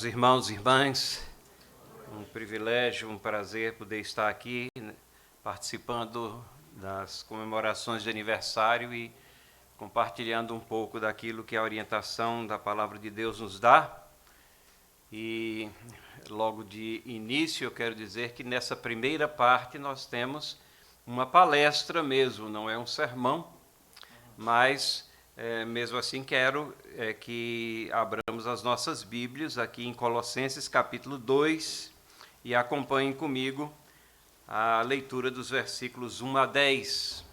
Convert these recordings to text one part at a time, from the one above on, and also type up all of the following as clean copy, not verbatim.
Irmãos e irmãs, um privilégio, um prazer poder estar aqui participando das comemorações de aniversário e compartilhando um pouco daquilo que a orientação da Palavra de Deus nos dá. E logo de início eu quero dizer que nessa primeira parte nós temos uma palestra mesmo, não é um sermão, mas mesmo assim quero que abramos as nossas Bíblias aqui em Colossenses capítulo 2 e acompanhem comigo a leitura dos versículos 1 a 10.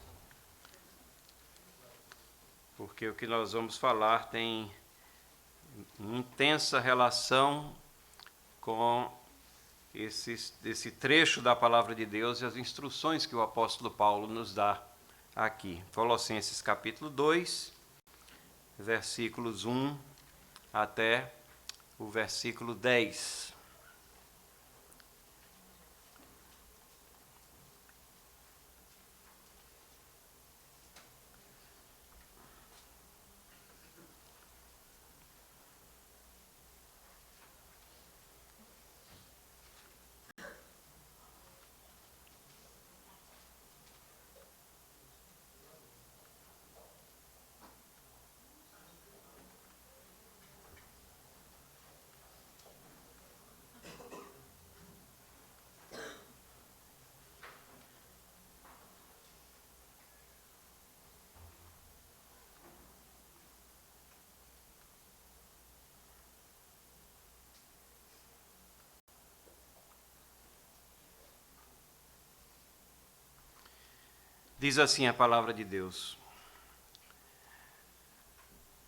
Porque o que nós vamos falar tem intensa relação com esse trecho da Palavra de Deus e as instruções que o apóstolo Paulo nos dá aqui. Colossenses capítulo 2, versículos 1 até o versículo 10. Diz assim a palavra de Deus: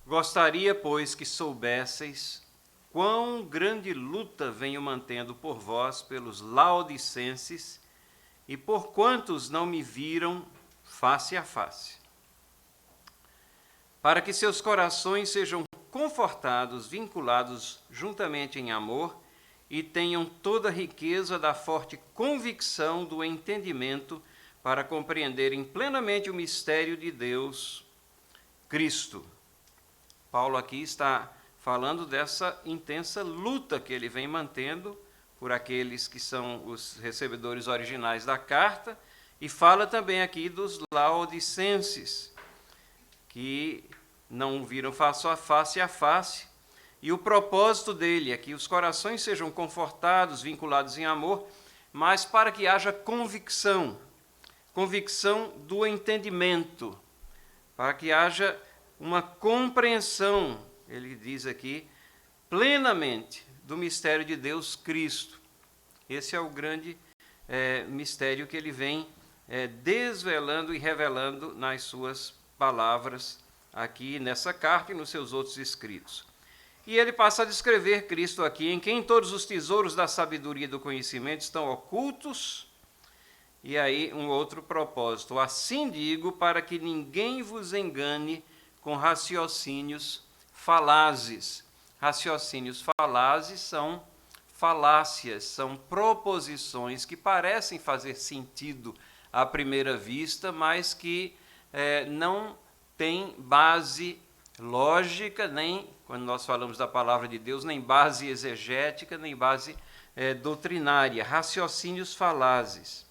Gostaria, pois, que soubesseis quão grande luta venho mantendo por vós pelos laodicenses e por quantos não me viram face a face, para que seus corações sejam confortados, vinculados juntamente em amor e tenham toda a riqueza da forte convicção do entendimento para compreenderem plenamente o mistério de Deus, Cristo. Paulo aqui está falando dessa intensa luta que ele vem mantendo por aqueles que são os recebedores originais da carta, e fala também aqui dos laodicenses, que não viram face a face, e o propósito dele é que os corações sejam confortados, vinculados em amor, mas para que haja convicção do entendimento, para que haja uma compreensão, ele diz aqui, plenamente do mistério de Deus Cristo. Esse é o grande mistério que ele vem desvelando e revelando nas suas palavras aqui nessa carta e nos seus outros escritos. E ele passa a descrever Cristo aqui, em quem todos os tesouros da sabedoria e do conhecimento estão ocultos. E aí um outro propósito: assim digo, para que ninguém vos engane com raciocínios falazes. Raciocínios falazes são falácias, são proposições que parecem fazer sentido à primeira vista, mas que não têm base lógica, nem, quando nós falamos da palavra de Deus, nem base exegética, nem base doutrinária. Raciocínios falazes.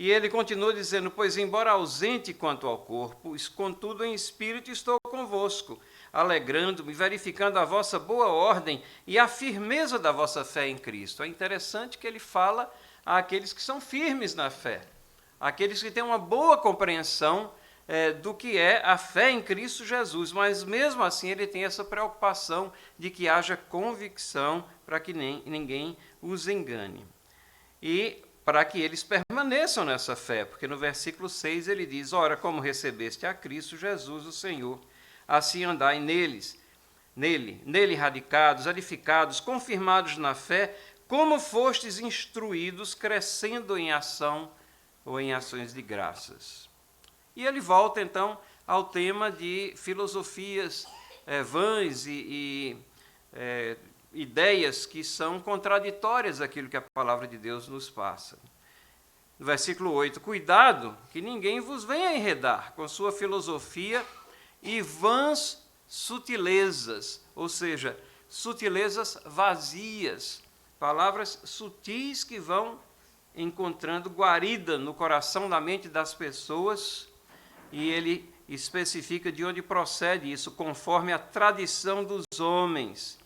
E ele continua dizendo: pois embora ausente quanto ao corpo, contudo em espírito estou convosco, alegrando-me, verificando a vossa boa ordem e a firmeza da vossa fé em Cristo. É interessante que ele fala àqueles que são firmes na fé, àqueles que têm uma boa compreensão do que é a fé em Cristo Jesus, mas mesmo assim ele tem essa preocupação de que haja convicção para que ninguém os engane. E para que eles permaneçam nessa fé, porque no versículo 6 ele diz: ora, como recebeste a Cristo Jesus, o Senhor, assim andai nele radicados, edificados, confirmados na fé, como fostes instruídos, crescendo em ação ou em ações de graças. E ele volta então ao tema de filosofias vãs e ideias que são contraditórias àquilo que a palavra de Deus nos passa. No versículo 8, cuidado que ninguém vos venha enredar com sua filosofia e vãs sutilezas, ou seja, sutilezas vazias, palavras sutis que vão encontrando guarida no coração, na mente das pessoas, e ele especifica de onde procede isso, conforme a tradição dos homens,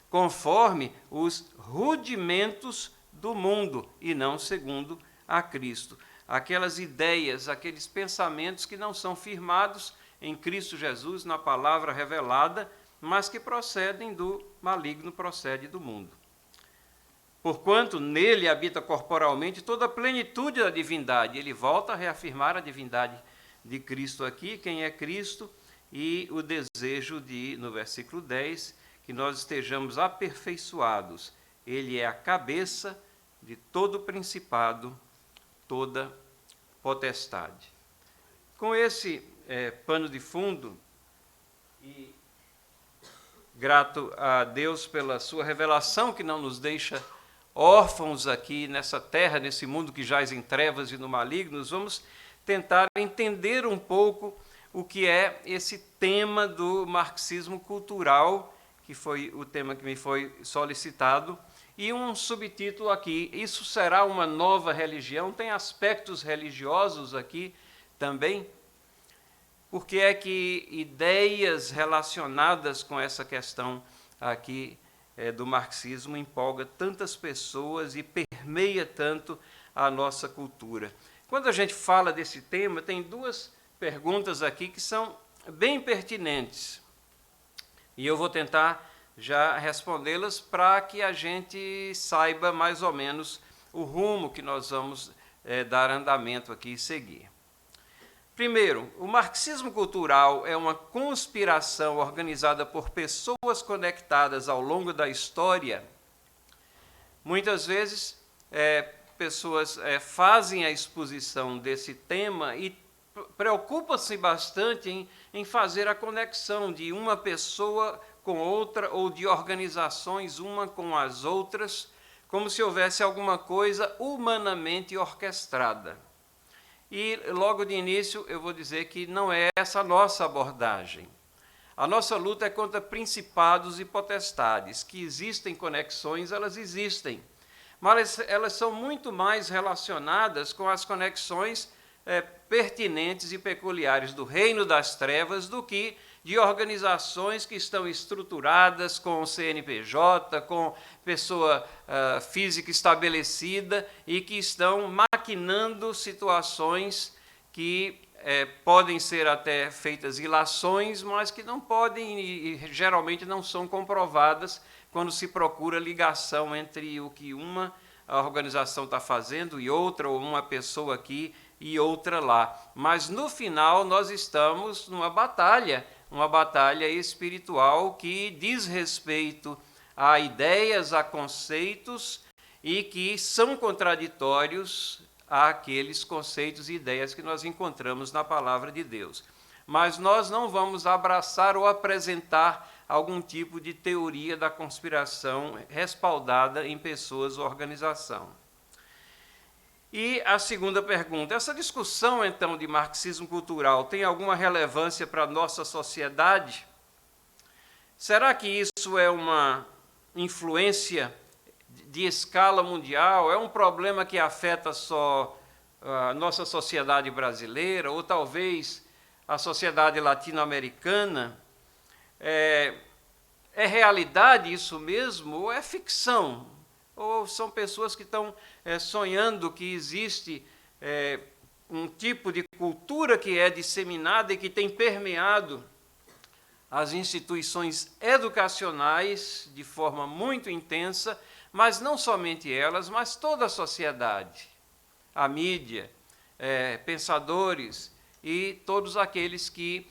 conforme os rudimentos do mundo, e não segundo a Cristo. Aquelas ideias, aqueles pensamentos que não são firmados em Cristo Jesus, na palavra revelada, mas que procedem do maligno, procede do mundo. Porquanto nele habita corporalmente toda a plenitude da divindade. Ele volta a reafirmar a divindade de Cristo aqui, quem é Cristo, e o desejo no versículo 10, que nós estejamos aperfeiçoados. Ele é a cabeça de todo principado, toda potestade. Com esse pano de fundo, e grato a Deus pela sua revelação, que não nos deixa órfãos aqui nessa terra, nesse mundo que jaz em trevas e no maligno, nós vamos tentar entender um pouco o que é esse tema do marxismo cultural, que foi o tema que me foi solicitado, e um subtítulo aqui, isso será uma nova religião? Tem aspectos religiosos aqui também? Por que é que ideias relacionadas com essa questão aqui do marxismo empolga tantas pessoas e permeia tanto a nossa cultura? Quando a gente fala desse tema, tem duas perguntas aqui que são bem pertinentes. E eu vou tentar já respondê-las para que a gente saiba mais ou menos o rumo que nós vamos dar andamento aqui e seguir. Primeiro, o marxismo cultural é uma conspiração organizada por pessoas conectadas ao longo da história. Muitas vezes, pessoas fazem a exposição desse tema e preocupam-se bastante em fazer a conexão de uma pessoa com outra ou de organizações uma com as outras, como se houvesse alguma coisa humanamente orquestrada. E logo de início eu vou dizer que não é essa a nossa abordagem. A nossa luta é contra principados e potestades, que existem conexões, elas existem, mas elas são muito mais relacionadas com as conexões pertinentes e peculiares do reino das trevas do que de organizações que estão estruturadas com CNPJ, com pessoa física estabelecida e que estão maquinando situações que podem ser até feitas ilações, mas que não podem e geralmente não são comprovadas quando se procura ligação entre o que uma organização está fazendo e outra, ou uma pessoa aqui e outra lá. Mas no final nós estamos numa batalha espiritual que diz respeito a ideias, a conceitos e que são contraditórios àqueles conceitos e ideias que nós encontramos na palavra de Deus. Mas nós não vamos abraçar ou apresentar algum tipo de teoria da conspiração respaldada em pessoas ou organização. E a segunda pergunta, essa discussão, então, de marxismo cultural tem alguma relevância para a nossa sociedade? Será que isso é uma influência de escala mundial? É um problema que afeta só a nossa sociedade brasileira, ou talvez a sociedade latino-americana? É realidade isso mesmo, ou é ficção? Ou são pessoas que estão sonhando que existe um tipo de cultura que é disseminada e que tem permeado as instituições educacionais de forma muito intensa, mas não somente elas, mas toda a sociedade, a mídia, pensadores e todos aqueles que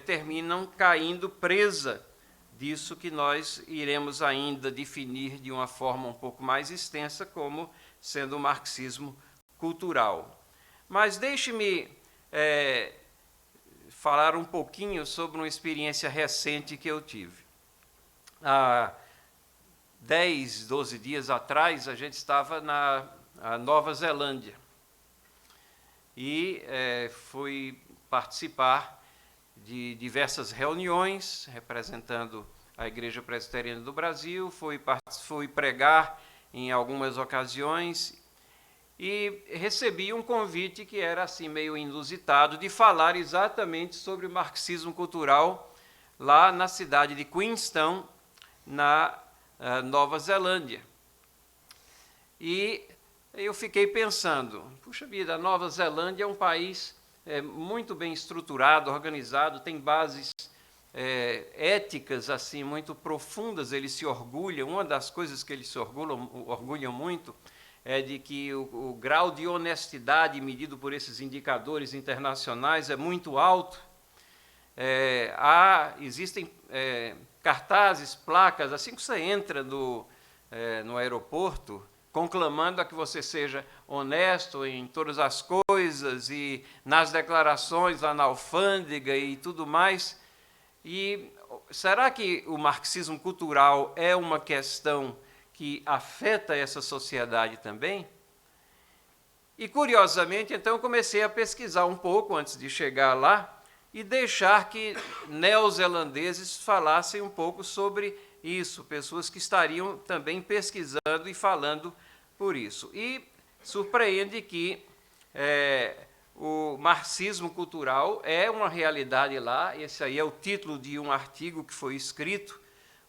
terminam caindo presa disso que nós iremos ainda definir de uma forma um pouco mais extensa como sendo o marxismo cultural. Mas deixe-me falar um pouquinho sobre uma experiência recente que eu tive. Há 10, 12 dias atrás, a gente estava na Nova Zelândia e fui participar de diversas reuniões representando à Igreja Presbiteriana do Brasil, fui pregar em algumas ocasiões e recebi um convite que era assim meio inusitado de falar exatamente sobre o marxismo cultural lá na cidade de Queenstown, na Nova Zelândia. E eu fiquei pensando, puxa vida, a Nova Zelândia é um país muito bem estruturado, organizado, tem bases éticas assim muito profundas, eles se orgulham. Uma das coisas que eles se orgulham muito é de que o grau de honestidade medido por esses indicadores internacionais é muito alto. Existem cartazes, placas, assim que você entra no aeroporto, conclamando a que você seja honesto em todas as coisas e nas declarações lá na alfândega e tudo mais. E será que o marxismo cultural é uma questão que afeta essa sociedade também? E, curiosamente, então, eu comecei a pesquisar um pouco antes de chegar lá e deixar que neozelandeses falassem um pouco sobre isso, pessoas que estariam também pesquisando e falando por isso. E surpreende que o marxismo cultural é uma realidade lá. Esse aí é o título de um artigo que foi escrito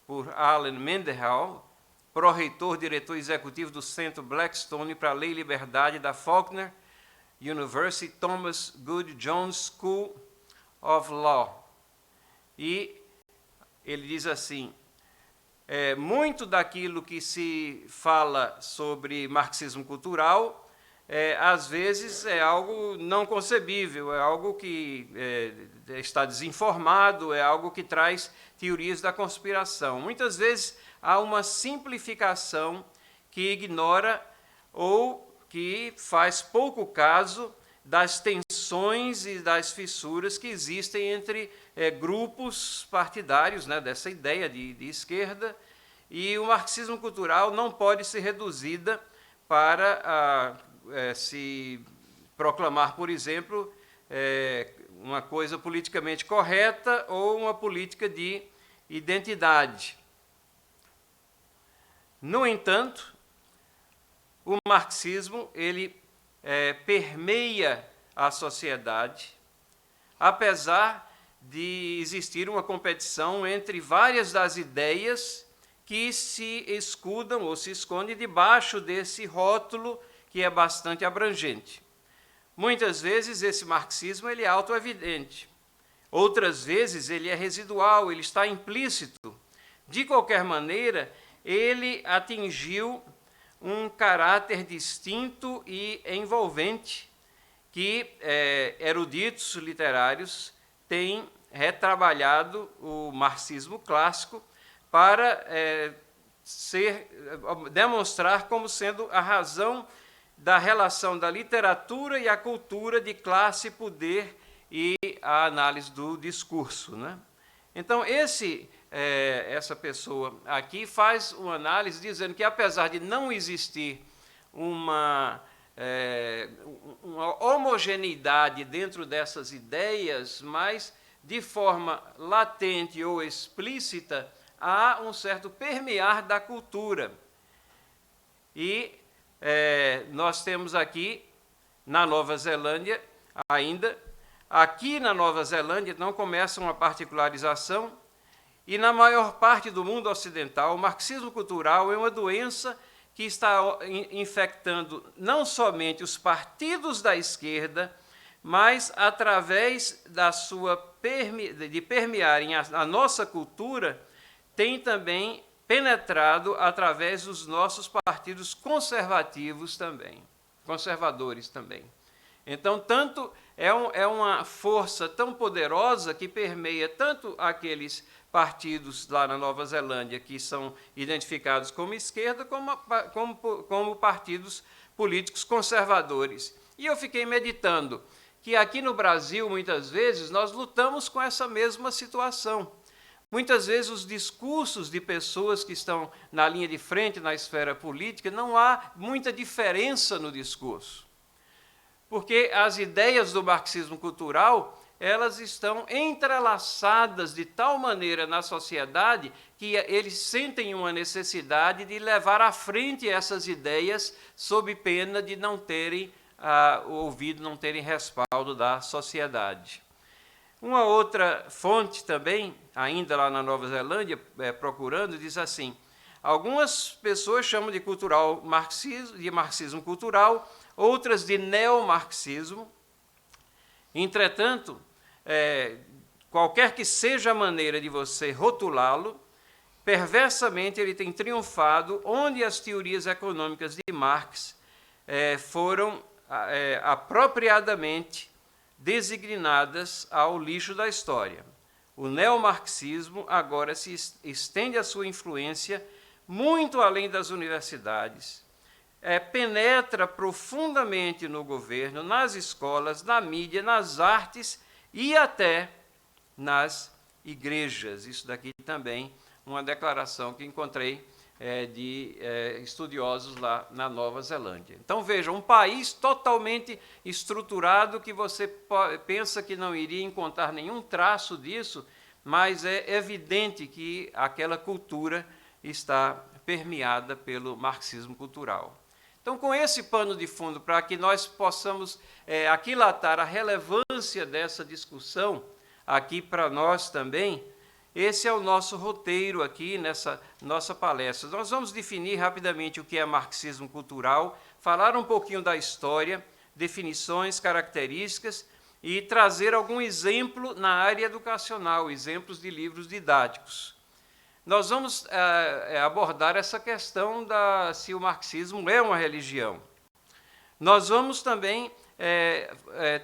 por Alan Mendenhall, pró-reitor, diretor executivo do Centro Blackstone para a Lei e Liberdade da Faulkner University Thomas Good Jones School of Law. E ele diz assim: muito daquilo que se fala sobre marxismo cultural às vezes é algo não concebível, é algo que está desinformado, é algo que traz teorias da conspiração. Muitas vezes há uma simplificação que ignora ou que faz pouco caso das tensões e das fissuras que existem entre grupos partidários, né, dessa ideia de esquerda, e o marxismo cultural não pode ser reduzida para se proclamar, por exemplo, uma coisa politicamente correta ou uma política de identidade. No entanto, o marxismo ele permeia a sociedade, apesar de existir uma competição entre várias das ideias que se escudam ou se escondem debaixo desse rótulo que é bastante abrangente. Muitas vezes esse marxismo ele é autoevidente, outras vezes ele é residual, ele está implícito. De qualquer maneira, ele atingiu um caráter distinto e envolvente que eruditos literários têm retrabalhado o marxismo clássico para demonstrar como sendo a razão da relação da literatura e a cultura de classe, poder e a análise do discurso, né? Então, essa pessoa aqui faz uma análise dizendo que, apesar de não existir uma homogeneidade dentro dessas ideias, mas, de forma latente ou explícita, há um certo permear da cultura. E nós temos aqui, na Nova Zelândia, ainda, aqui na Nova Zelândia, então, começa uma particularização, e na maior parte do mundo ocidental, o marxismo cultural é uma doença que está infectando não somente os partidos da esquerda, mas, através de permearem a nossa cultura, tem também penetrado através dos nossos partidos conservadores também. Então, tanto é uma força tão poderosa que permeia tanto aqueles partidos lá na Nova Zelândia que são identificados como esquerda, como partidos políticos conservadores. E eu fiquei meditando que aqui no Brasil, muitas vezes, nós lutamos com essa mesma situação. Muitas vezes os discursos de pessoas que estão na linha de frente na esfera política, não há muita diferença no discurso. Porque as ideias do marxismo cultural, elas estão entrelaçadas de tal maneira na sociedade que eles sentem uma necessidade de levar à frente essas ideias sob pena de não terem ouvido, não terem respaldo da sociedade. Uma outra fonte também, ainda lá na Nova Zelândia, procurando, diz assim: algumas pessoas chamam de marxismo cultural, outras de neomarxismo. Entretanto, qualquer que seja a maneira de você rotulá-lo, perversamente ele tem triunfado onde as teorias econômicas de Marx foram apropriadamente designadas ao lixo da história. O neomarxismo agora se estende a sua influência muito além das universidades, penetra profundamente no governo, nas escolas, na mídia, nas artes e até nas igrejas. Isso daqui também uma declaração que encontrei de estudiosos lá na Nova Zelândia. Então, veja, um país totalmente estruturado que você pensa que não iria encontrar nenhum traço disso, mas é evidente que aquela cultura está permeada pelo marxismo cultural. Então, com esse pano de fundo, para que nós possamos aquilatar a relevância dessa discussão aqui para nós também, esse é o nosso roteiro aqui nessa nossa palestra. Nós vamos definir rapidamente o que é marxismo cultural, falar um pouquinho da história, definições, características e trazer algum exemplo na área educacional, exemplos de livros didáticos. Nós vamos abordar essa questão se o marxismo é uma religião. Nós vamos também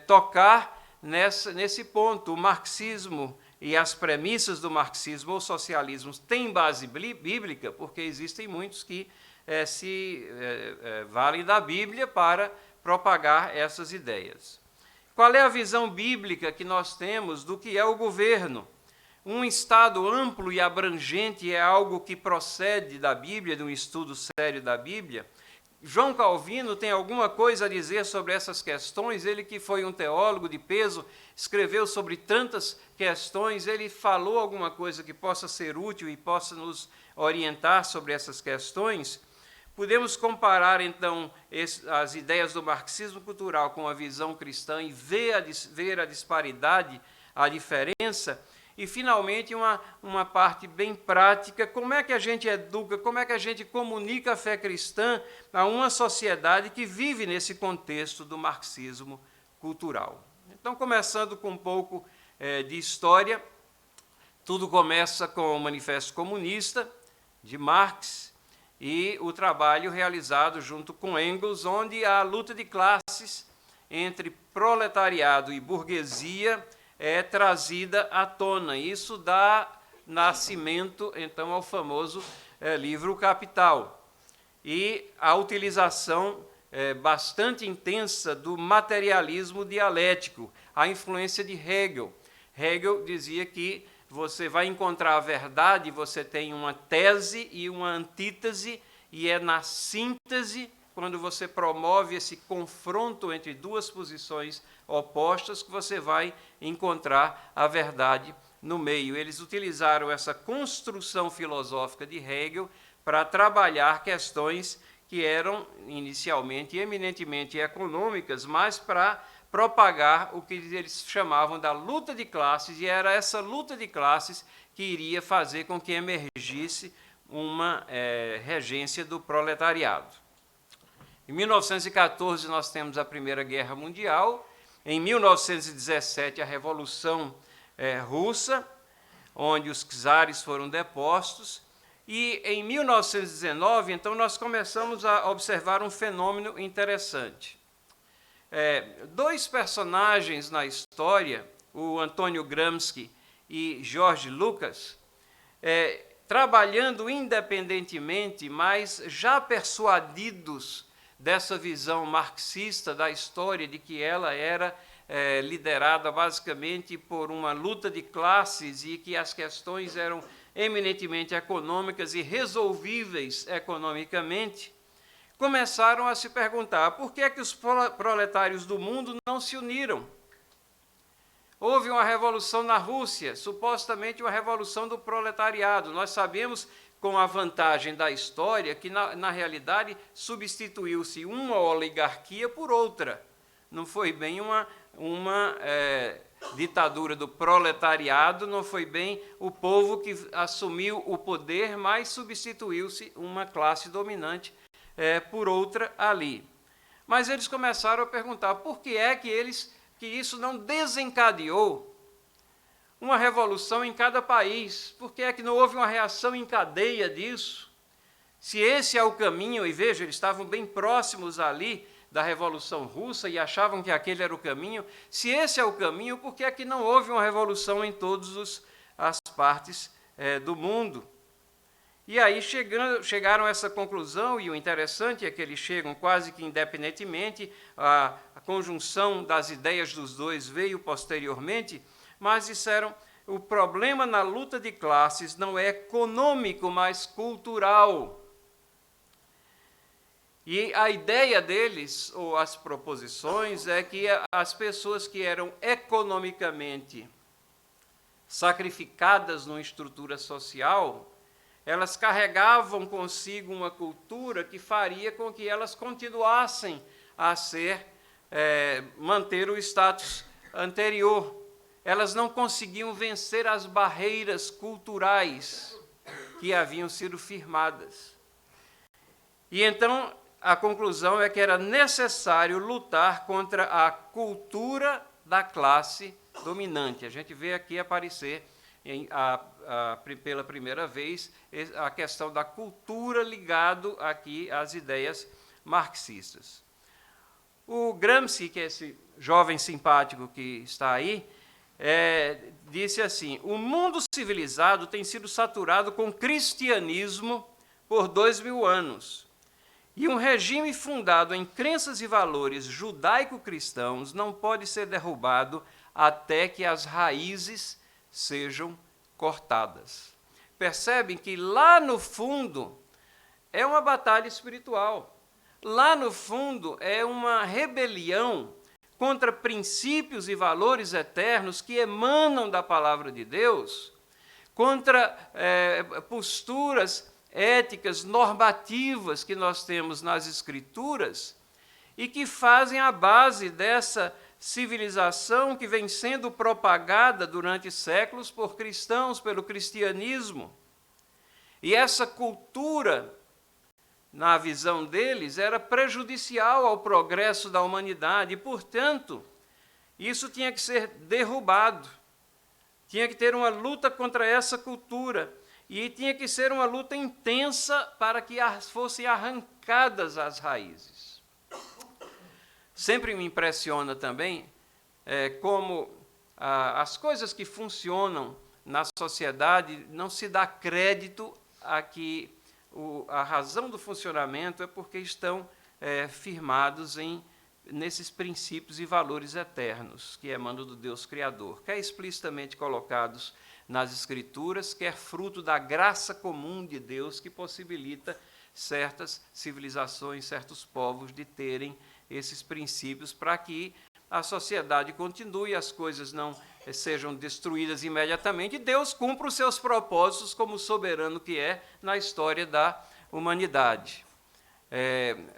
tocar nesse ponto. O marxismo e as premissas do marxismo ou socialismo têm base bíblica, porque existem muitos que se valem da Bíblia para propagar essas ideias. Qual é a visão bíblica que nós temos do que é o governo? Um Estado amplo e abrangente é algo que procede da Bíblia, de um estudo sério da Bíblia. João Calvino tem alguma coisa a dizer sobre essas questões, ele que foi um teólogo de peso, escreveu sobre tantas questões, ele falou alguma coisa que possa ser útil e possa nos orientar sobre essas questões. Podemos comparar, então, as ideias do marxismo cultural com a visão cristã e ver a disparidade, a diferença. E, finalmente, uma parte bem prática, como é que a gente educa, como é que a gente comunica a fé cristã a uma sociedade que vive nesse contexto do marxismo cultural. Então, começando com um pouco de história, tudo começa com o Manifesto Comunista, de Marx, e o trabalho realizado junto com Engels, onde a luta de classes entre proletariado e burguesia é trazida à tona. Isso dá nascimento, então, ao famoso livro Capital. E a utilização bastante intensa do materialismo dialético, a influência de Hegel. Hegel dizia que você vai encontrar a verdade, você tem uma tese e uma antítese, e é na síntese, quando você promove esse confronto entre duas posições opostas, que você vai encontrar a verdade no meio. Eles utilizaram essa construção filosófica de Hegel para trabalhar questões que eram inicialmente eminentemente econômicas, mas para propagar o que eles chamavam da luta de classes, e era essa luta de classes que iria fazer com que emergisse uma regência do proletariado. Em 1914, nós temos a Primeira Guerra Mundial. Em 1917, a Revolução Russa, onde os czares foram depostos. E em 1919, então, nós começamos a observar um fenômeno interessante. Dois personagens na história, o Antônio Gramsci e George Lucas, trabalhando independentemente, mas já persuadidos dessa visão marxista da história, de que ela era liderada basicamente por uma luta de classes e que as questões eram eminentemente econômicas e resolvíveis economicamente, começaram a se perguntar por que é que os proletários do mundo não se uniram. Houve uma revolução na Rússia, supostamente uma revolução do proletariado. Nós sabemos, com a vantagem da história, que na realidade substituiu-se uma oligarquia por outra. Não foi bem uma ditadura do proletariado, não foi bem o povo que assumiu o poder, mas substituiu-se uma classe dominante por outra ali. Mas eles começaram a perguntar por que é que isso não desencadeou uma revolução em cada país? Por que é que não houve uma reação em cadeia disso? Se esse é o caminho, e veja, eles estavam bem próximos ali da Revolução Russa e achavam que aquele era o caminho, se esse é o caminho, por que é que não houve uma revolução em todas as partes do mundo? E aí chegaram a essa conclusão, e o interessante é que eles chegam quase que independentemente, a conjunção das ideias dos dois veio posteriormente, mas disseram: o problema na luta de classes não é econômico, mas cultural. E a ideia deles, ou as proposições, é que as pessoas que eram economicamente sacrificadas numa estrutura social, elas carregavam consigo uma cultura que faria com que elas continuassem a manter o status anterior. Elas não conseguiam vencer as barreiras culturais que haviam sido firmadas. E então a conclusão é que era necessário lutar contra a cultura da classe dominante. A gente vê aqui aparecer pela primeira vez a questão da cultura ligado aqui às ideias marxistas. O Gramsci, que é esse jovem simpático que está aí, disse assim: o mundo civilizado tem sido saturado com cristianismo por 2000 anos. E um regime fundado em crenças e valores judaico-cristãos não pode ser derrubado até que as raízes sejam cortadas. Percebem que lá no fundo é uma batalha espiritual. Lá no fundo é uma rebelião contra princípios e valores eternos que emanam da palavra de Deus, contra posturas éticas, normativas que nós temos nas Escrituras e que fazem a base dessa civilização que vem sendo propagada durante séculos por cristãos, pelo cristianismo. E essa cultura, na visão deles, era prejudicial ao progresso da humanidade e, portanto, isso tinha que ser derrubado. Tinha que ter uma luta contra essa cultura. E tinha que ser uma luta intensa para que fossem arrancadas as raízes. Sempre me impressiona também como as coisas que funcionam na sociedade não se dá crédito a que a razão do funcionamento é porque estão firmados nesses princípios e valores eternos que emanam do Deus Criador, quer explicitamente colocados nas Escrituras, quer fruto da graça comum de Deus que possibilita certas civilizações, certos povos de terem esses princípios para que a sociedade continue, as coisas não sejam destruídas imediatamente e Deus cumpra os seus propósitos como soberano que é na história da humanidade.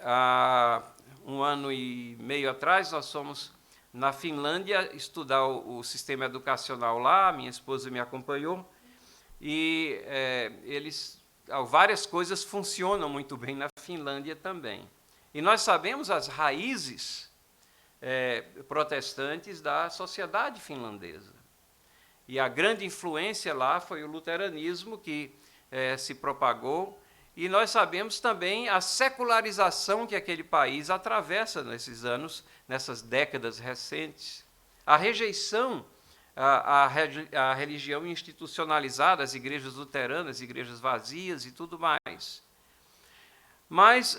Há 1 ano e meio atrás, nós fomos na Finlândia estudar o sistema educacional lá, minha esposa me acompanhou, e várias coisas funcionam muito bem na Finlândia também. E nós sabemos as raízes protestantes da sociedade finlandesa. E a grande influência lá foi o luteranismo que se propagou, e nós sabemos também a secularização que aquele país atravessa nesses anos, nessas décadas recentes. A rejeição à religião institucionalizada, as igrejas luteranas, igrejas vazias e tudo mais. Mas,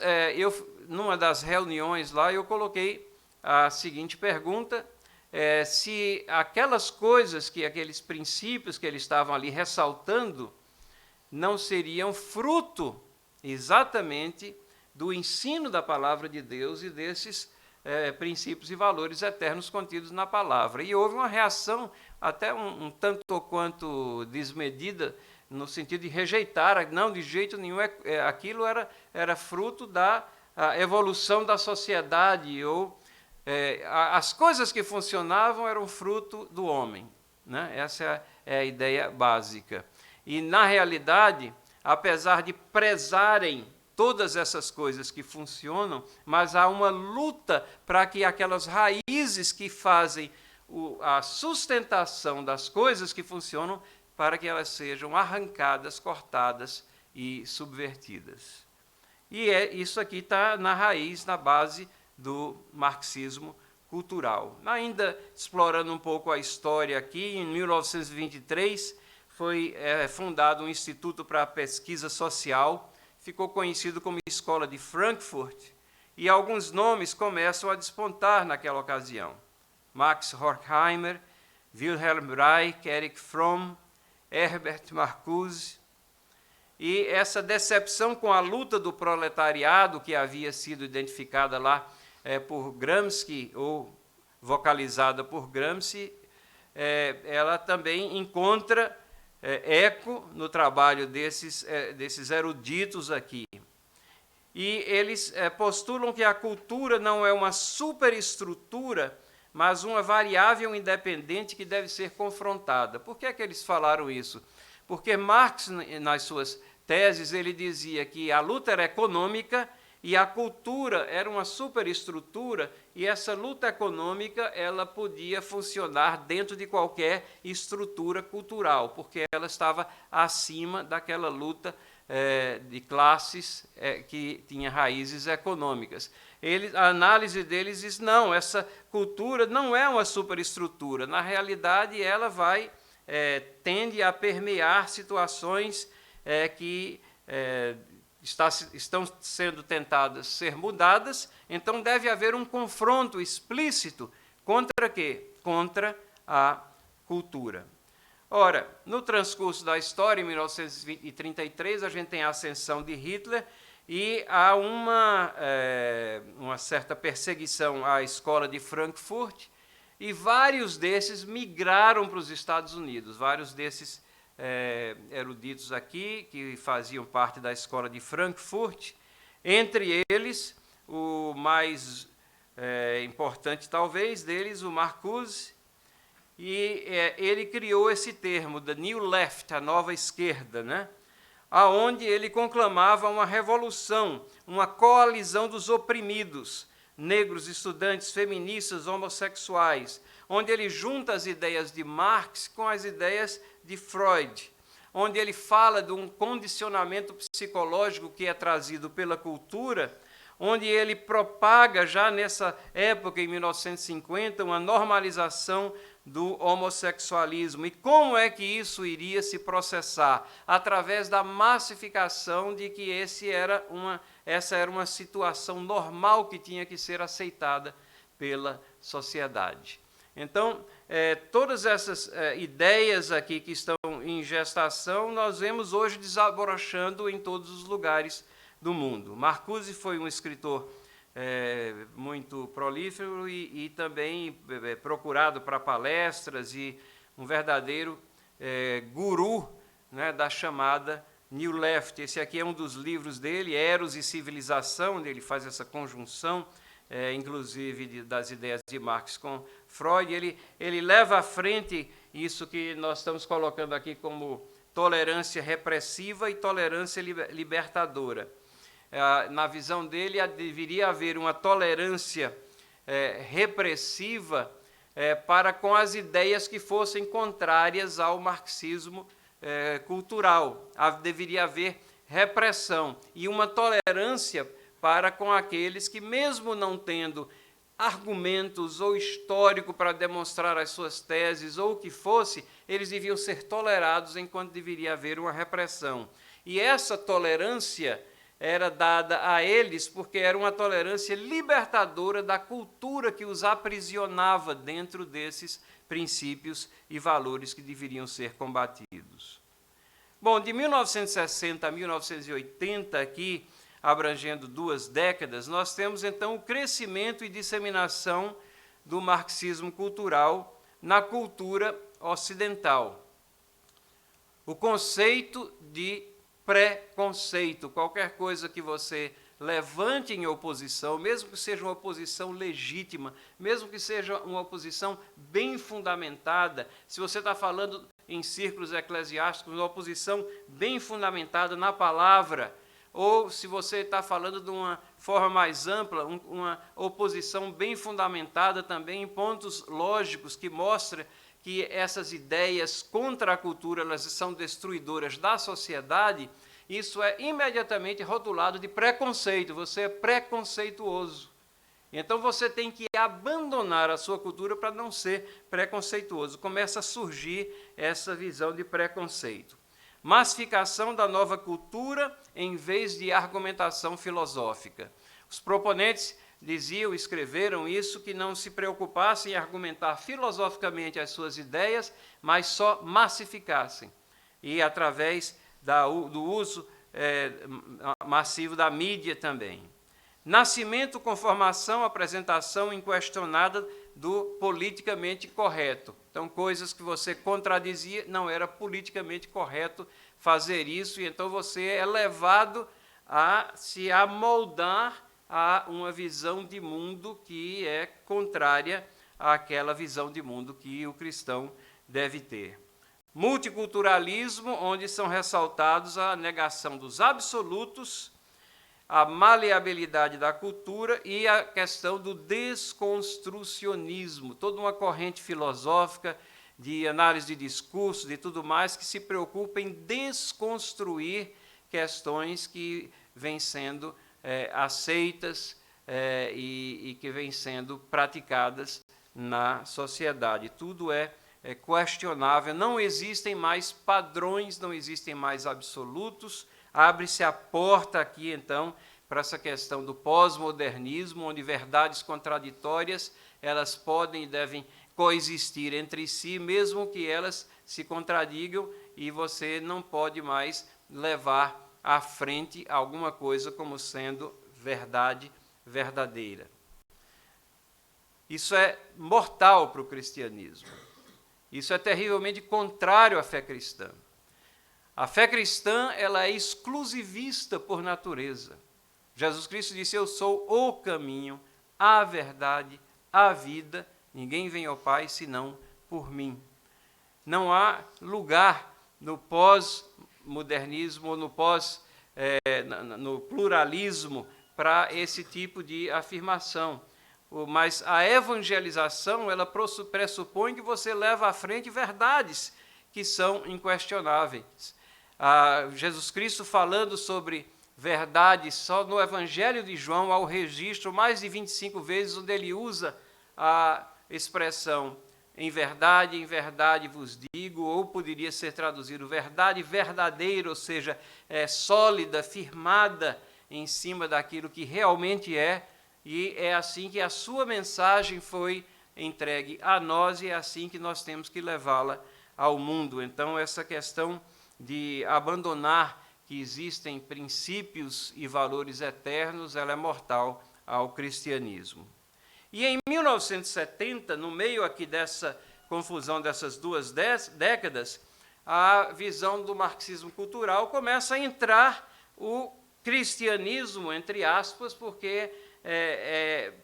numa das reuniões lá, eu coloquei a seguinte pergunta, se aquelas coisas, aqueles princípios que eles estavam ali ressaltando, não seriam fruto exatamente do ensino da palavra de Deus e desses princípios e valores eternos contidos na palavra. E houve uma reação até um tanto ou quanto desmedida, no sentido de rejeitar, não, de jeito nenhum, aquilo era fruto da evolução da sociedade, ou as coisas que funcionavam eram fruto do homem, né? Essa é a ideia básica. E, na realidade, apesar de prezarem todas essas coisas que funcionam, mas há uma luta para que aquelas raízes que fazem a sustentação das coisas que funcionam, para que elas sejam arrancadas, cortadas e subvertidas. E isso aqui está na raiz, na base do marxismo cultural. Ainda explorando um pouco a história aqui, em 1923 foi fundado um Instituto para a Pesquisa Social, ficou conhecido como Escola de Frankfurt, e alguns nomes começam a despontar naquela ocasião. Max Horkheimer, Wilhelm Reich, Erich Fromm, Herbert Marcuse. E essa decepção com a luta do proletariado, que havia sido identificada lá por Gramsci, ou vocalizada por Gramsci, ela também encontra eco no trabalho desses eruditos aqui. E eles postulam que a cultura não é uma superestrutura, mas uma variável independente que deve ser confrontada. Por que é que eles falaram isso? Porque Marx, nas suas teses, ele dizia que a luta era econômica e a cultura era uma superestrutura, e essa luta econômica ela podia funcionar dentro de qualquer estrutura cultural, porque ela estava acima daquela luta de classes que tinha raízes econômicas. A análise deles diz, não, essa cultura não é uma superestrutura, na realidade ela tende a permear situações que estão sendo tentadas ser mudadas, então deve haver um confronto explícito contra quê? Contra a cultura. Ora, no transcurso da história, em 1933, a gente tem a ascensão de Hitler e há uma certa perseguição à escola de Frankfurt, e vários desses migraram para os Estados Unidos, vários desses eruditos aqui, que faziam parte da escola de Frankfurt, entre eles, o mais importante talvez deles, o Marcuse, e ele criou esse termo, the New Left, a nova esquerda, né? Aonde ele conclamava uma revolução, uma coalizão dos oprimidos, negros, estudantes, feministas, homossexuais, onde ele junta as ideias de Marx com as ideias de Freud, onde ele fala de um condicionamento psicológico que é trazido pela cultura, onde ele propaga, já nessa época, em 1950, uma normalização do homossexualismo. E como é que isso iria se processar? Através da massificação de que essa era uma situação normal que tinha que ser aceitada pela sociedade. Então, todas essas ideias aqui que estão em gestação, nós vemos hoje desabrochando em todos os lugares do mundo. Marcuse foi um escritor muito prolífero e também procurado para palestras, e um verdadeiro guru, né, da chamada New Left. Esse aqui é um dos livros dele, Eros e Civilização, onde ele faz essa conjunção, inclusive das ideias de Marx com Freud. Ele leva à frente isso que nós estamos colocando aqui como tolerância repressiva e tolerância libertadora. Na visão dele, deveria haver uma tolerância repressiva para com as ideias que fossem contrárias ao marxismo cultural. Deveria haver repressão e uma tolerância para com aqueles que, mesmo não tendo argumentos ou histórico para demonstrar as suas teses ou o que fosse, eles deviam ser tolerados, enquanto deveria haver uma repressão. E essa tolerância era dada a eles porque era uma tolerância libertadora da cultura que os aprisionava dentro desses princípios e valores que deveriam ser combatidos. Bom, de 1960 a 1980 aqui, abrangendo 2 décadas, nós temos então o crescimento e disseminação do marxismo cultural na cultura ocidental. O conceito de preconceito, qualquer coisa que você levante em oposição, mesmo que seja uma oposição legítima, mesmo que seja uma oposição bem fundamentada, se você está falando em círculos eclesiásticos, uma oposição bem fundamentada na palavra, ou se você está falando de uma forma mais ampla, uma oposição bem fundamentada também em pontos lógicos que mostra que essas ideias contra a cultura elas são destruidoras da sociedade, isso é imediatamente rotulado de preconceito, você é preconceituoso. Então você tem que abandonar a sua cultura para não ser preconceituoso. Começa a surgir essa visão de preconceito. Massificação da nova cultura em vez de argumentação filosófica. Os proponentes diziam, escreveram isso, que não se preocupassem em argumentar filosoficamente as suas ideias, mas só massificassem. E através do uso massivo da mídia também. Nascimento, conformação, apresentação inquestionada do politicamente correto. Então, coisas que você contradizia, não era politicamente correto fazer isso, e então você é levado a se amoldar a uma visão de mundo que é contrária àquela visão de mundo que o cristão deve ter. Multiculturalismo, onde são ressaltados a negação dos absolutos, a maleabilidade da cultura e a questão do desconstrucionismo, toda uma corrente filosófica de análise de discurso, de tudo mais, que se preocupa em desconstruir questões que vêm sendo aceitas e que vêm sendo praticadas na sociedade. Tudo é questionável, não existem mais padrões, não existem mais absolutos. Abre-se a porta aqui, então, para essa questão do pós-modernismo, onde verdades contraditórias, elas podem e devem coexistir entre si, mesmo que elas se contradigam, e você não pode mais levar à frente alguma coisa como sendo verdade verdadeira. Isso é mortal para o cristianismo. Isso é terrivelmente contrário à fé cristã. A fé cristã ela é exclusivista por natureza. Jesus Cristo disse, eu sou o caminho, a verdade, a vida, ninguém vem ao Pai senão por mim. Não há lugar no pós-modernismo ou no pluralismo para esse tipo de afirmação. Mas a evangelização ela pressupõe que você leva à frente verdades que são inquestionáveis. Jesus Cristo falando sobre verdades, só no Evangelho de João há o registro mais de 25 vezes onde ele usa a expressão em verdade vos digo, ou poderia ser traduzido verdade verdadeira, ou seja, sólida, firmada em cima daquilo que realmente é, e é assim que a sua mensagem foi entregue a nós e é assim que nós temos que levá-la ao mundo. Então, essa questão de abandonar que existem princípios e valores eternos, ela é mortal ao cristianismo. E em 1970, no meio aqui dessa confusão dessas 2 décadas, a visão do marxismo cultural começa a entrar o cristianismo, entre aspas, porque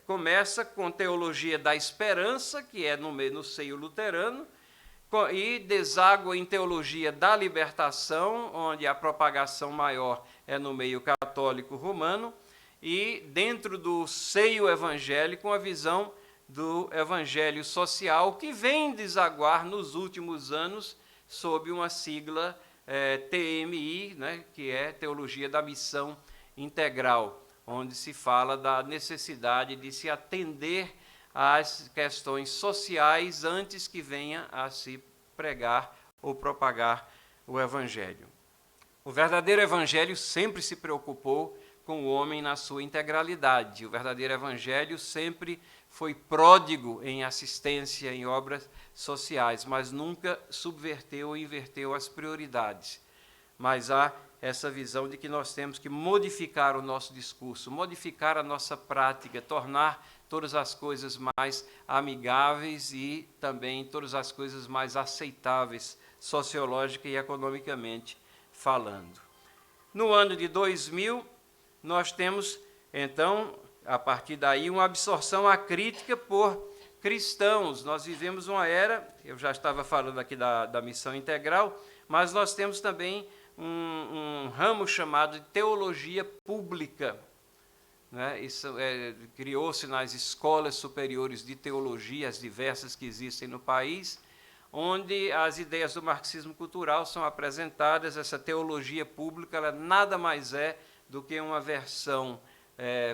começa com teologia da esperança, que é no seio luterano, e deságua em teologia da libertação, onde a propagação maior é no meio católico romano, e dentro do seio evangélico, a visão do evangelho social, que vem desaguar nos últimos anos sob uma sigla TMI, né, que é Teologia da Missão Integral, onde se fala da necessidade de se atender às questões sociais antes que venha a se pregar ou propagar o Evangelho. O verdadeiro Evangelho sempre se preocupou com o homem na sua integralidade. O verdadeiro Evangelho sempre foi pródigo em assistência, em obras sociais, mas nunca subverteu ou inverteu as prioridades. Mas há essa visão de que nós temos que modificar o nosso discurso, modificar a nossa prática, tornar todas as coisas mais amigáveis e também todas as coisas mais aceitáveis, sociológica e economicamente falando. No ano de 2000, nós temos, então, a partir daí, uma absorção à crítica por cristãos. Nós vivemos uma era, eu já estava falando aqui da missão integral, mas nós temos também um ramo chamado de teologia pública. Né? Isso criou-se nas escolas superiores de teologia, as diversas que existem no país, onde as ideias do marxismo cultural são apresentadas. Essa teologia pública, ela nada mais é do que uma versão,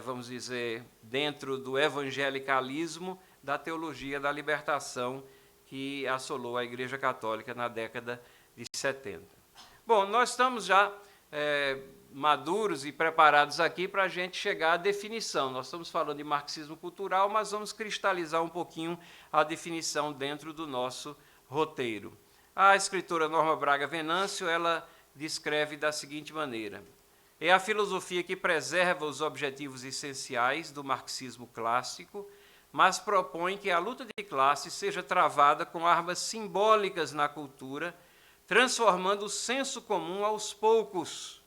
vamos dizer, dentro do evangelicalismo, da teologia da libertação que assolou a Igreja Católica na década de 70. Bom, nós estamos já maduros e preparados aqui para a gente chegar à definição. Nós estamos falando de marxismo cultural, mas vamos cristalizar um pouquinho a definição dentro do nosso roteiro. A escritora Norma Braga Venâncio, ela descreve da seguinte maneira: é a filosofia que preserva os objetivos essenciais do marxismo clássico, mas propõe que a luta de classes seja travada com armas simbólicas na cultura, transformando o senso comum aos poucos,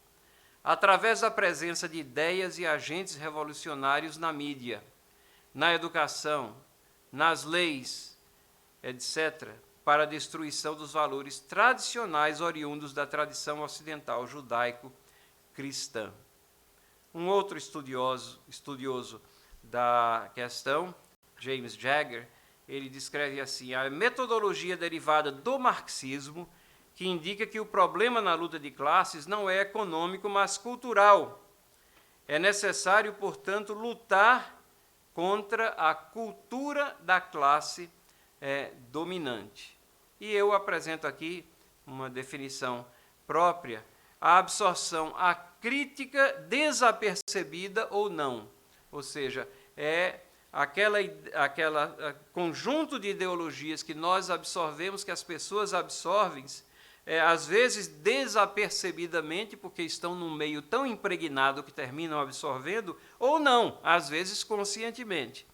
através da presença de ideias e agentes revolucionários na mídia, na educação, nas leis, etc., para a destruição dos valores tradicionais oriundos da tradição ocidental judaico-cristã. Um outro estudioso da questão, James Jagger, ele descreve assim: a metodologia derivada do marxismo, que indica que o problema na luta de classes não é econômico, mas cultural. É necessário, portanto, lutar contra a cultura da classe dominante. E eu apresento aqui uma definição própria: a absorção, a crítica desapercebida ou não, ou seja, é aquela conjunto de ideologias que nós absorvemos, que as pessoas absorvem, às vezes desapercebidamente, porque estão num meio tão impregnado que terminam absorvendo, ou não, às vezes conscientemente,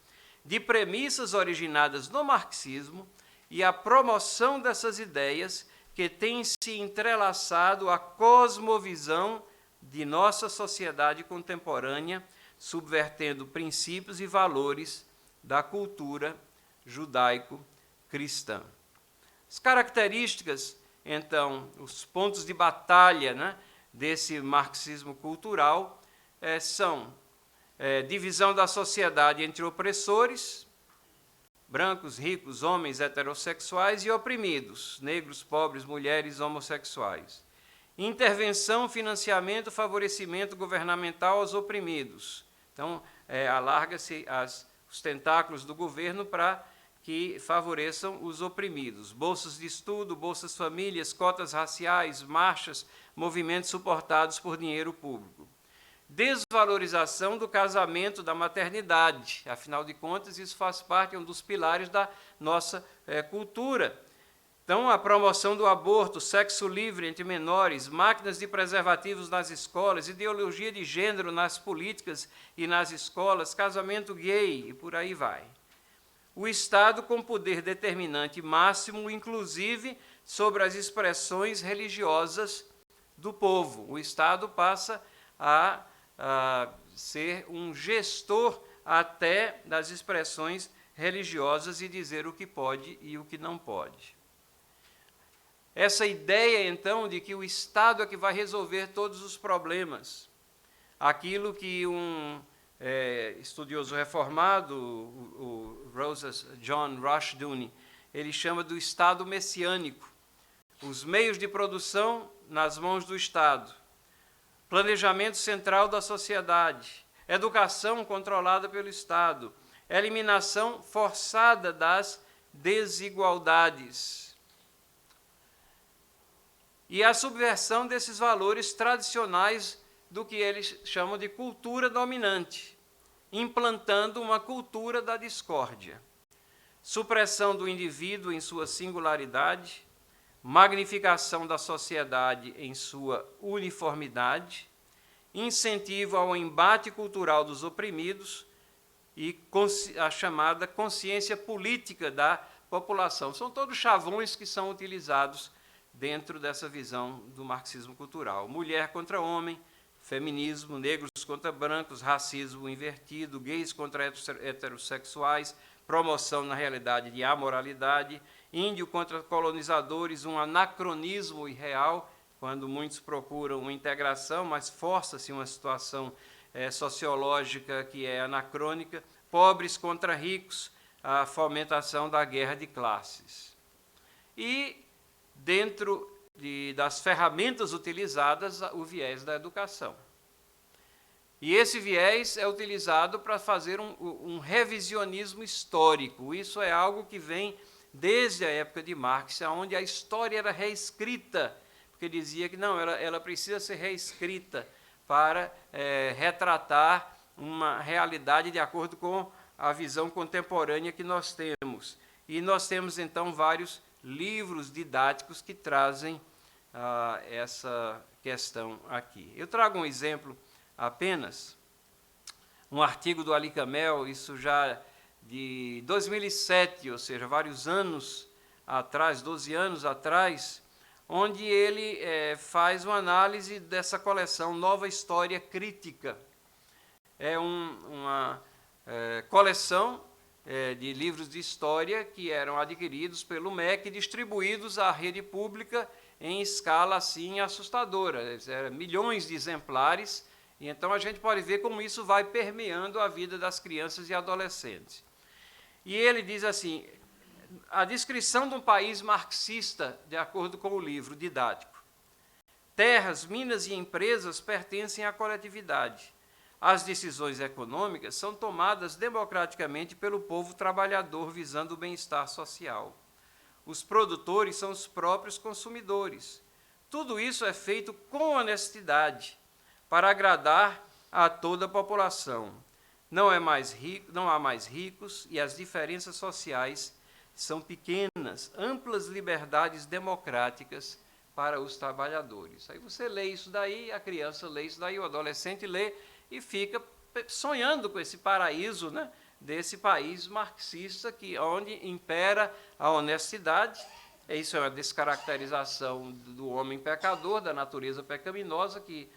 de premissas originadas no marxismo e a promoção dessas ideias que têm se entrelaçado à cosmovisão de nossa sociedade contemporânea, subvertendo princípios e valores da cultura judaico-cristã. As características, então, os pontos de batalha, né, desse marxismo cultural são divisão da sociedade entre opressores, brancos, ricos, homens heterossexuais, e oprimidos, negros, pobres, mulheres, homossexuais. Intervenção, financiamento, favorecimento governamental aos oprimidos. Então, alarga-se os tentáculos do governo para que favoreçam os oprimidos. Bolsas de estudo, bolsas famílias, cotas raciais, marchas, movimentos suportados por dinheiro público. Desvalorização do casamento, da maternidade. Afinal de contas, isso faz parte, um dos pilares da nossa cultura. Então, a promoção do aborto, sexo livre entre menores, máquinas de preservativos nas escolas, ideologia de gênero nas políticas e nas escolas, casamento gay e por aí vai. O Estado com poder determinante máximo, inclusive sobre as expressões religiosas do povo. O Estado passa a ser um gestor até das expressões religiosas e dizer o que pode e o que não pode. Essa ideia, então, de que o Estado é que vai resolver todos os problemas, aquilo que um estudioso reformado, o John Rushdoony, ele chama do Estado messiânico. Os meios de produção nas mãos do Estado, planejamento central da sociedade, educação controlada pelo Estado, eliminação forçada das desigualdades e a subversão desses valores tradicionais do que eles chamam de cultura dominante, implantando uma cultura da discórdia, supressão do indivíduo em sua singularidade, magnificação da sociedade em sua uniformidade, incentivo ao embate cultural dos oprimidos e a chamada consciência política da população. São todos chavões que são utilizados dentro dessa visão do marxismo cultural. Mulher contra homem, feminismo, negros contra brancos, racismo invertido, gays contra heterossexuais, promoção, na realidade, de amoralidade, índio contra colonizadores, um anacronismo irreal, quando muitos procuram uma integração, mas força-se uma situação sociológica que é anacrônica, pobres contra ricos, a fomentação da guerra de classes. E, dentro das ferramentas utilizadas, o viés da educação. E esse viés é utilizado para fazer um revisionismo histórico. Isso é algo que vem desde a época de Marx, onde a história era reescrita, porque dizia que não, ela precisa ser reescrita para retratar uma realidade de acordo com a visão contemporânea que nós temos. E nós temos, então, vários livros didáticos que trazem essa questão aqui. Eu trago um exemplo apenas, um artigo do Ali Kamel, isso já de 2007, ou seja, vários anos atrás, 12 anos atrás, onde ele faz uma análise dessa coleção Nova História Crítica. É uma coleção de livros de história que eram adquiridos pelo MEC e distribuídos à rede pública em escala assim assustadora. Eram milhões de exemplares, e então a gente pode ver como isso vai permeando a vida das crianças e adolescentes. E ele diz assim, a descrição de um país marxista, de acordo com o livro didático. Terras, minas e empresas pertencem à coletividade. As decisões econômicas são tomadas democraticamente pelo povo trabalhador visando o bem-estar social. Os produtores são os próprios consumidores. Tudo isso é feito com honestidade, para agradar a toda a população. Não há mais ricos e as diferenças sociais são pequenas, amplas liberdades democráticas para os trabalhadores. Aí você lê isso daí, a criança lê isso daí, o adolescente lê e fica sonhando com esse paraíso, né, desse país marxista onde impera a honestidade. Isso é uma descaracterização do homem pecador, da natureza pecaminosa que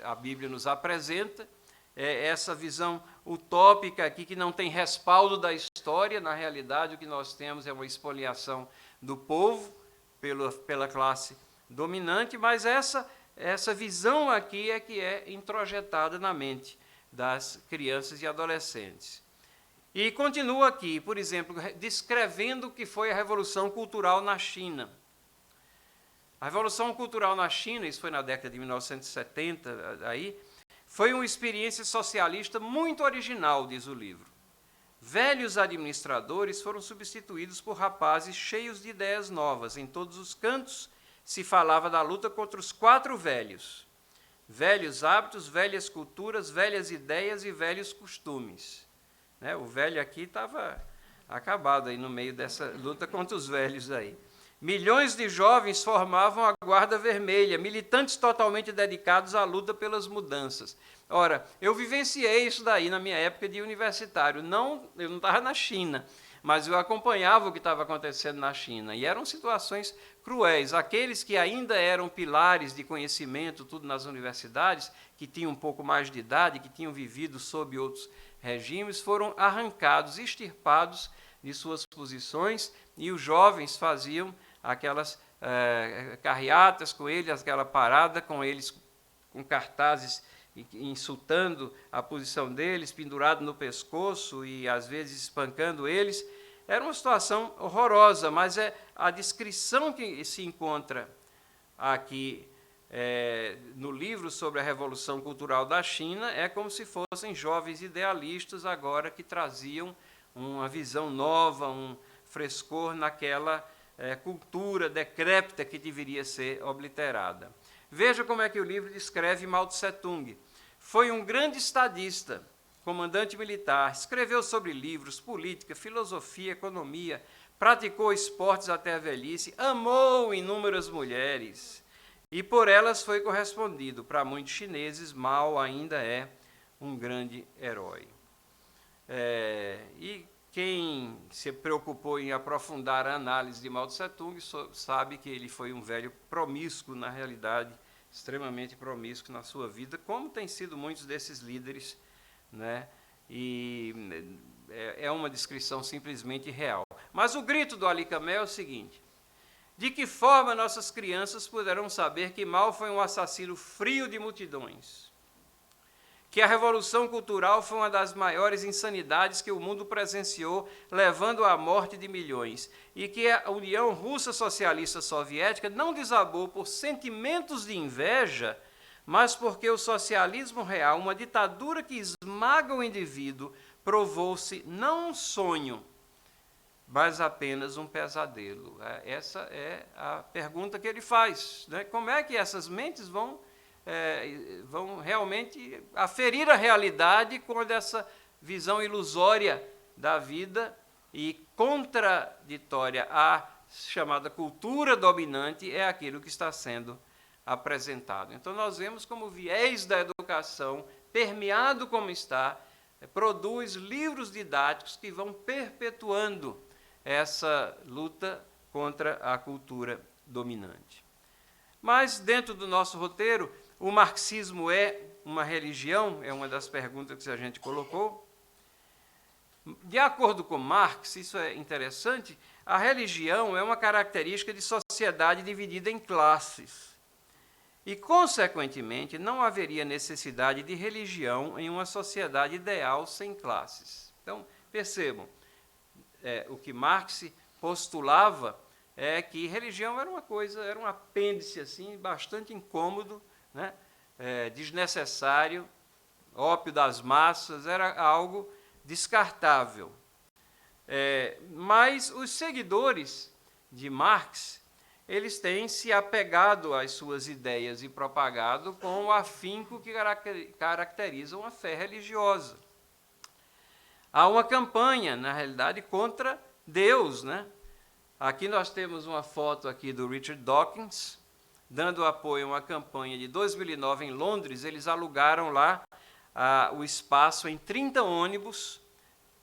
a Bíblia nos apresenta. Essa visão utópica aqui que não tem respaldo da história. Na realidade, o que nós temos é uma expoliação do povo pela classe dominante, mas essa visão aqui é que é introjetada na mente das crianças e adolescentes. E continua aqui, por exemplo, descrevendo o que foi a Revolução Cultural na China. A Revolução Cultural na China, isso foi na década de 1970, foi uma experiência socialista muito original, diz o livro. Velhos administradores foram substituídos por rapazes cheios de ideias novas. Em todos os cantos se falava da luta contra os 4 velhos. Velhos hábitos, velhas culturas, velhas ideias e velhos costumes. O velho aqui estava acabado aí no meio dessa luta contra os velhos aí. Milhões de jovens formavam a Guarda Vermelha, militantes totalmente dedicados à luta pelas mudanças. Ora, eu vivenciei isso daí na minha época de universitário. Eu não estava na China, mas eu acompanhava o que estava acontecendo na China. E eram situações cruéis. Aqueles que ainda eram pilares de conhecimento, tudo nas universidades, que tinham um pouco mais de idade, que tinham vivido sob outros regimes, foram arrancados, extirpados de suas posições, e os jovens faziam aquelas carreatas com eles, aquela parada com eles, com cartazes insultando a posição deles, pendurado no pescoço e às vezes espancando eles. Era uma situação horrorosa, mas a descrição que se encontra aqui no livro sobre a Revolução Cultural da China é como se fossem jovens idealistas agora que traziam uma visão nova, um frescor naquela cultura decrépita que deveria ser obliterada. Veja como é que o livro descreve Mao Tse-tung. Foi um grande estadista, comandante militar, escreveu sobre livros, política, filosofia, economia, praticou esportes até a velhice, amou inúmeras mulheres, e por elas foi correspondido. Para muitos chineses, Mao ainda é um grande herói. E quem se preocupou em aprofundar a análise de Mao Tse-tung sabe que ele foi um velho promíscuo, na realidade, extremamente promíscuo na sua vida, como tem sido muitos desses líderes, né? E é uma descrição simplesmente real. Mas o grito do Ali Kamel é o seguinte: de que forma nossas crianças poderão saber que Mao foi um assassino frio de multidões? Que a Revolução Cultural foi uma das maiores insanidades que o mundo presenciou, levando à morte de milhões, e que a União Russa Socialista Soviética não desabou por sentimentos de inveja, mas porque o socialismo real, uma ditadura que esmaga o indivíduo, provou-se não um sonho, mas apenas um pesadelo. Essa é a pergunta que ele faz, né? Como é que essas mentes vão realmente aferir a realidade quando essa visão ilusória da vida e contraditória à chamada cultura dominante é aquilo que está sendo apresentado. Então, nós vemos como o viés da educação, permeado como está, produz livros didáticos que vão perpetuando essa luta contra a cultura dominante. Mas, dentro do nosso roteiro, o marxismo é uma religião? É uma das perguntas que a gente colocou. De acordo com Marx, isso é interessante, a religião é uma característica de sociedade dividida em classes. E, consequentemente, não haveria necessidade de religião em uma sociedade ideal sem classes. Então, percebam, o que Marx postulava é que religião era uma coisa, era um apêndice assim, bastante incômodo, né? Desnecessário, ópio das massas, era algo descartável. Mas os seguidores de Marx, eles têm se apegado às suas ideias e propagado com o afinco que caracteriza uma fé religiosa. Há uma campanha, na realidade, contra Deus, né? Aqui nós temos uma foto aqui do Richard Dawkins, dando apoio a uma campanha de 2009 em Londres. Eles alugaram lá o espaço em 30 ônibus,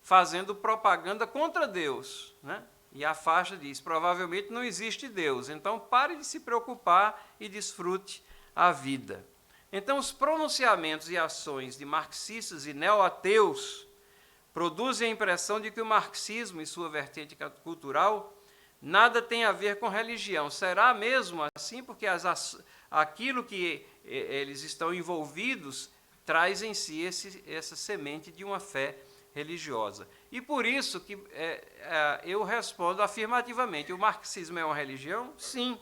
fazendo propaganda contra Deus, né? E a faixa diz: provavelmente não existe Deus, então pare de se preocupar e desfrute a vida. Então, os pronunciamentos e ações de marxistas e neo-ateus produzem a impressão de que o marxismo e sua vertente cultural nada tem a ver com religião. Será mesmo assim? Porque aquilo que eles estão envolvidos traz em si essa semente de uma fé religiosa. E por isso que eu respondo afirmativamente: o marxismo é uma religião? Sim.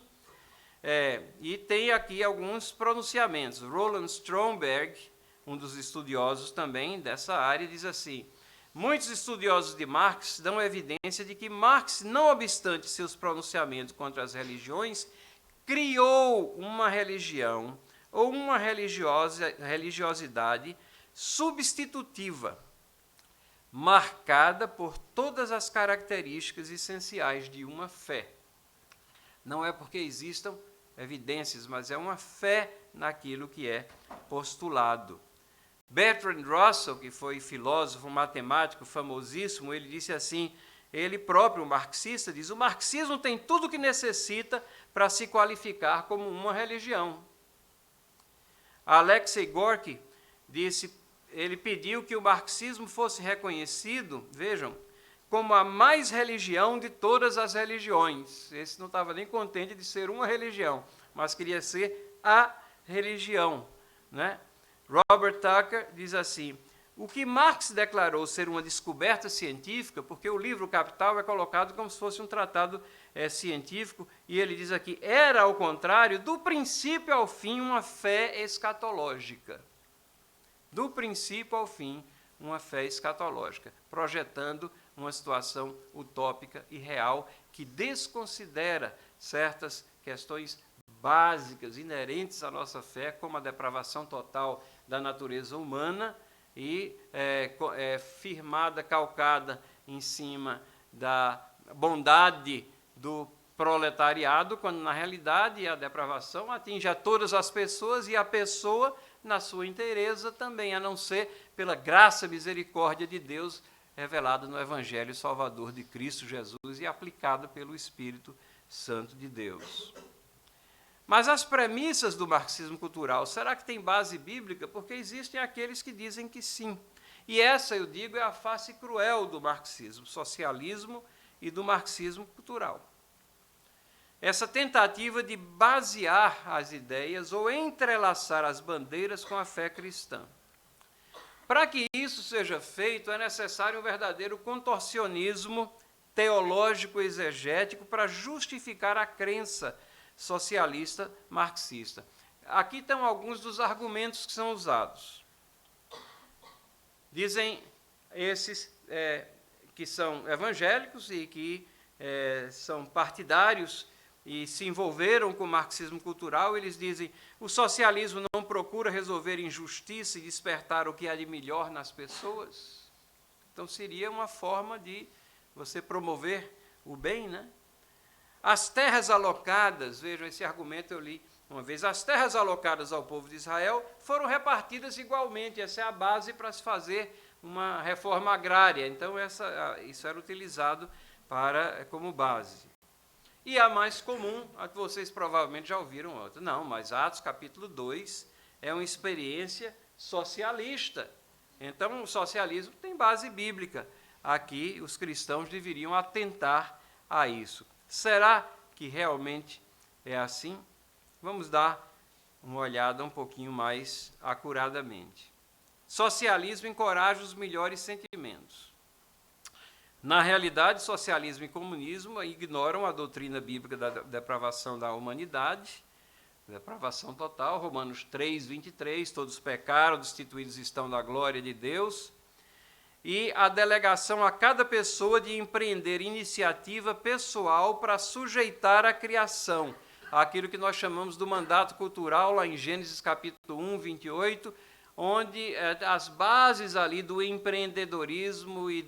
E tem aqui alguns pronunciamentos. Roland Stromberg, um dos estudiosos também dessa área, diz assim: muitos estudiosos de Marx dão evidência de que Marx, não obstante seus pronunciamentos contra as religiões, criou uma religião ou uma religiosidade substitutiva, marcada por todas as características essenciais de uma fé. Não é porque existam evidências, mas é uma fé naquilo que é postulado. Bertrand Russell, que foi filósofo, matemático famosíssimo, ele disse assim, ele próprio, marxista, diz: o marxismo tem tudo o que necessita para se qualificar como uma religião. Alexei Gorky disse, ele pediu que o marxismo fosse reconhecido, vejam, como a mais religião de todas as religiões. Esse não estava nem contente de ser uma religião, mas queria ser a religião, né? Robert Tucker diz assim: o que Marx declarou ser uma descoberta científica, porque o livro Capital é colocado como se fosse um tratado científico, e ele diz aqui, era, ao contrário, do princípio ao fim, uma fé escatológica. Do princípio ao fim, uma fé escatológica, projetando uma situação utópica e real que desconsidera certas questões básicas, inerentes à nossa fé, como a depravação total da natureza humana e firmada, calcada em cima bondade do proletariado, quando na realidade a depravação atinge a todas as pessoas e a pessoa na sua inteireza também, a não ser pela graça e misericórdia de Deus revelada no Evangelho Salvador de Cristo Jesus e aplicada pelo Espírito Santo de Deus. Mas as premissas do marxismo cultural, será que tem base bíblica? Porque existem aqueles que dizem que sim. E essa, eu digo, é a face cruel do marxismo, socialismo e do marxismo cultural. Essa tentativa de basear as ideias ou entrelaçar as bandeiras com a fé cristã. Para que isso seja feito, é necessário um verdadeiro contorcionismo teológico exegético para justificar a crença socialista marxista. Aqui estão alguns dos argumentos que são usados. Dizem esses que são evangélicos e que são partidários e se envolveram com o marxismo cultural, eles dizem: o socialismo não procura resolver injustiça e despertar o que há de melhor nas pessoas. Então seria uma forma de você promover o bem, né? As terras alocadas, vejam, esse argumento eu li uma vez, as terras alocadas ao povo de Israel foram repartidas igualmente, essa é a base para se fazer uma reforma agrária, então isso era utilizado como base. E a mais comum, a que vocês provavelmente já ouviram outra. Não, mas Atos capítulo 2 é uma experiência socialista. Então, o socialismo tem base bíblica. Aqui, os cristãos deveriam atentar a isso. Será que realmente é assim? Vamos dar uma olhada um pouquinho mais acuradamente. Socialismo encoraja os melhores sentimentos. Na realidade, socialismo e comunismo ignoram a doutrina bíblica da depravação da humanidade, depravação total, Romanos 3, 23, todos pecaram, destituídos estão da glória de Deus, e a delegação a cada pessoa de empreender iniciativa pessoal para sujeitar a criação, aquilo que nós chamamos do mandato cultural, lá em Gênesis capítulo 1, 28, onde as bases ali do empreendedorismo e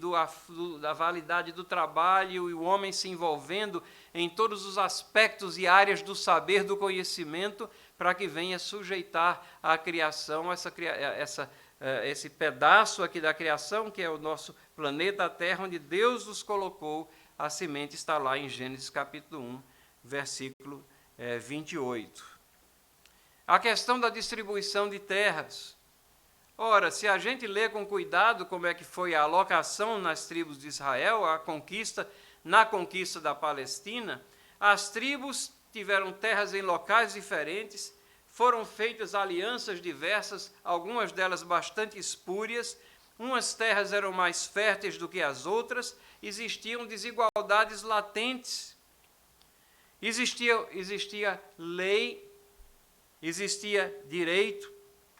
da validade do trabalho e o homem se envolvendo em todos os aspectos e áreas do saber, do conhecimento, para que venha sujeitar a criação, esse pedaço aqui da criação, que é o nosso planeta Terra, onde Deus nos colocou, a semente está lá em Gênesis capítulo 1, versículo 28. A questão da distribuição de terras. Ora, se a gente lê com cuidado como é que foi a alocação nas tribos de Israel, na conquista da Palestina, as tribos tiveram terras em locais diferentes, foram feitas alianças diversas, algumas delas bastante espúrias, umas terras eram mais férteis do que as outras, existiam desigualdades latentes, existia lei, existia direito,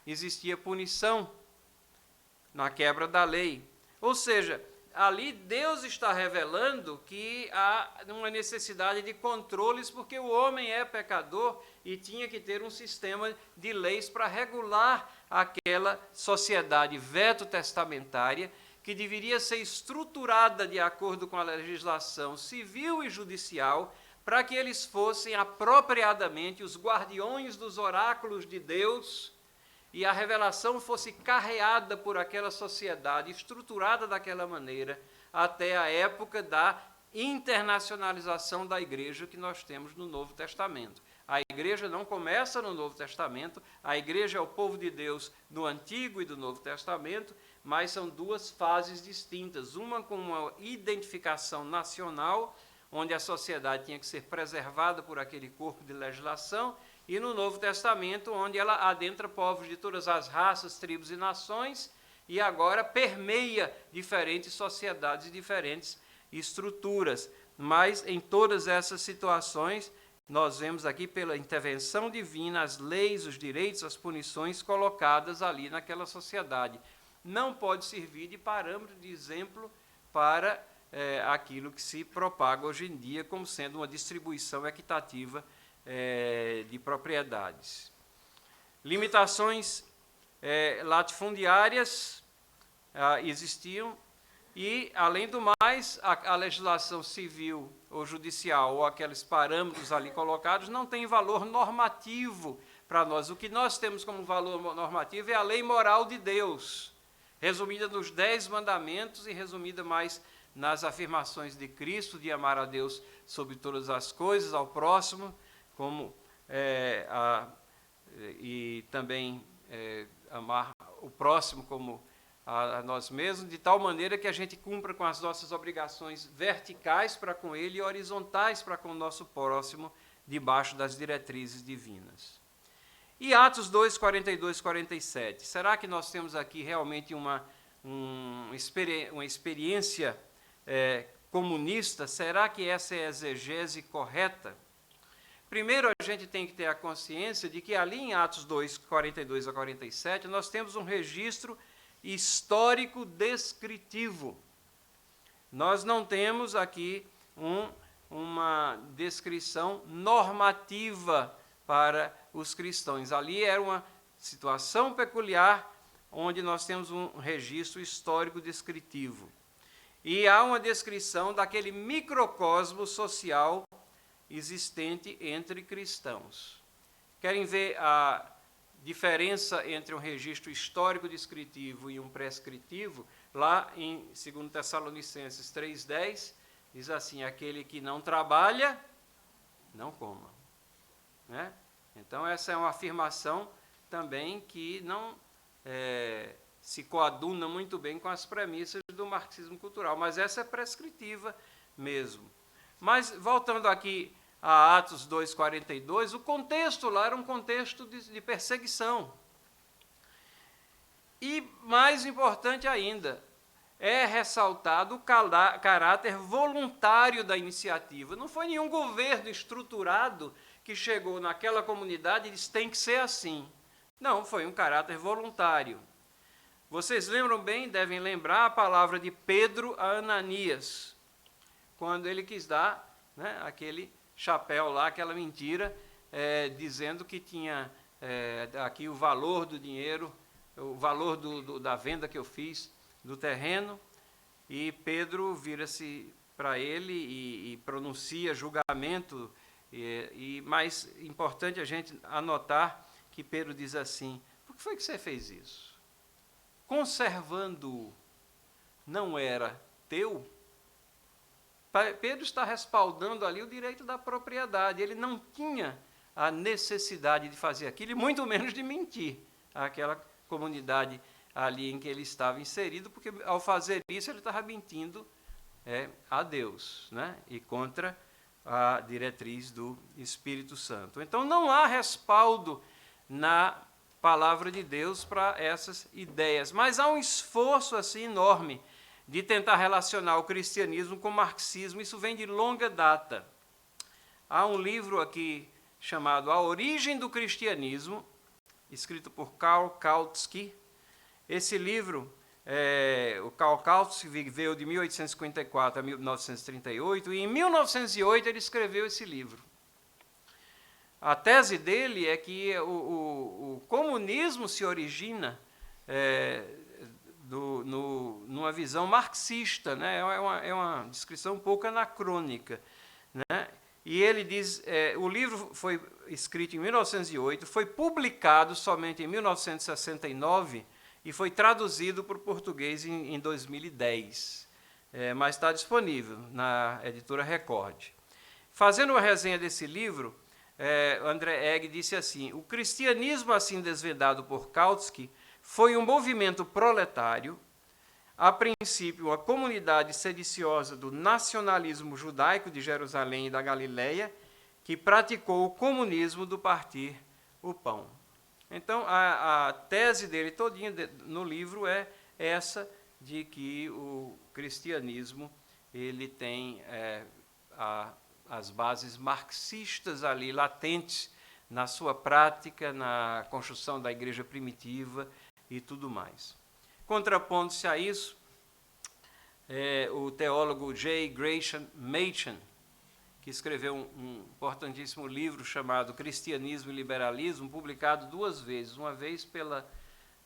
existia punição na quebra da lei. Ou seja, ali Deus está revelando que há uma necessidade de controles, porque o homem é pecador e tinha que ter um sistema de leis para regular aquela sociedade veto-testamentária que deveria ser estruturada de acordo com a legislação civil e judicial, para que eles fossem apropriadamente os guardiões dos oráculos de Deus e a revelação fosse carreada por aquela sociedade, estruturada daquela maneira, até a época da internacionalização da igreja que nós temos no Novo Testamento. A igreja não começa no Novo Testamento, a igreja é o povo de Deus no Antigo e do Novo Testamento, mas são duas fases distintas, uma com uma identificação nacional, onde a sociedade tinha que ser preservada por aquele corpo de legislação, e no Novo Testamento, onde ela adentra povos de todas as raças, tribos e nações, e agora permeia diferentes sociedades e diferentes estruturas. Mas, em todas essas situações, nós vemos aqui, pela intervenção divina, as leis, os direitos, as punições colocadas ali naquela sociedade. Não pode servir de parâmetro, de exemplo para aquilo que se propaga hoje em dia como sendo uma distribuição equitativa de propriedades. Limitações latifundiárias existiam, E, além do mais, a legislação civil ou judicial, ou aqueles parâmetros ali colocados, não tem valor normativo para nós. O que nós temos como valor normativo é a lei moral de Deus, resumida nos 10 mandamentos e resumida mais nas afirmações de Cristo, de amar a Deus sobre todas as coisas, ao próximo, e também amar o próximo como a nós mesmos, de tal maneira que a gente cumpra com as nossas obrigações verticais para com ele e horizontais para com o nosso próximo, debaixo das diretrizes divinas. E Atos 2, 42, 47. Será que nós temos aqui realmente uma experiência comunista? Será que essa é a exegese correta? Primeiro, a gente tem que ter a consciência de que ali em Atos 2, 42 a 47, nós temos um registro histórico descritivo. Nós não temos aqui uma descrição normativa para os cristãos. Ali era uma situação peculiar, onde nós temos um registro histórico descritivo. E há uma descrição daquele microcosmo social existente entre cristãos. Querem ver a diferença entre um registro histórico descritivo e um prescritivo? Lá em 2 Tessalonicenses 3,10, diz assim: aquele que não trabalha, não coma. Né? Então, essa é uma afirmação também que não se coaduna muito bem com as premissas do marxismo cultural, mas essa é prescritiva mesmo. Mas, voltando aqui a Atos 2,42, o contexto lá era um contexto de perseguição. E, mais importante ainda, é ressaltado o caráter voluntário da iniciativa. Não foi nenhum governo estruturado que chegou naquela comunidade e disse: tem que ser assim. Não, foi um caráter voluntário. Vocês lembram bem, devem lembrar a palavra de Pedro a Ananias, quando ele quis dar, né, aquele chapéu lá, aquela mentira, dizendo que tinha aqui o valor do dinheiro, o valor da venda que eu fiz do terreno, e Pedro vira-se para ele e pronuncia julgamento, mas importante a gente anotar que Pedro diz assim: por que foi que você fez isso? Conservando-o, não era teu? Pedro está respaldando ali o direito da propriedade. Ele não tinha a necessidade de fazer aquilo, e muito menos de mentir àquela comunidade ali em que ele estava inserido, porque ao fazer isso ele estava mentindo a Deus, né? E contra a diretriz do Espírito Santo. Então não há respaldo na palavra de Deus para essas ideias, mas há um esforço assim enorme de tentar relacionar o cristianismo com o marxismo. Isso vem de longa data. Há um livro aqui chamado A Origem do Cristianismo, escrito por Karl Kautsky. Esse livro, o Karl Kautsky viveu de 1854 a 1938, e em 1908 ele escreveu esse livro. A tese dele é que o comunismo se origina numa visão marxista, né? É uma descrição um pouco anacrônica, né? E ele diz, o livro foi escrito em 1908, foi publicado somente em 1969 e foi traduzido para o português em 2010, mas está disponível na editora Record. Fazendo uma resenha desse livro, André Egg disse assim: o cristianismo assim desvendado por Kautsky foi um movimento proletário, a princípio uma comunidade sediciosa do nacionalismo judaico de Jerusalém e da Galileia, que praticou o comunismo do partir o pão. Então, a tese dele todinha no livro é essa, de que o cristianismo ele tem as bases marxistas ali latentes na sua prática, na construção da igreja primitiva e tudo mais. Contrapondo-se a isso, o teólogo J. Gresham Machen, que escreveu um importantíssimo livro chamado Cristianismo e Liberalismo, publicado 2 vezes, uma vez pela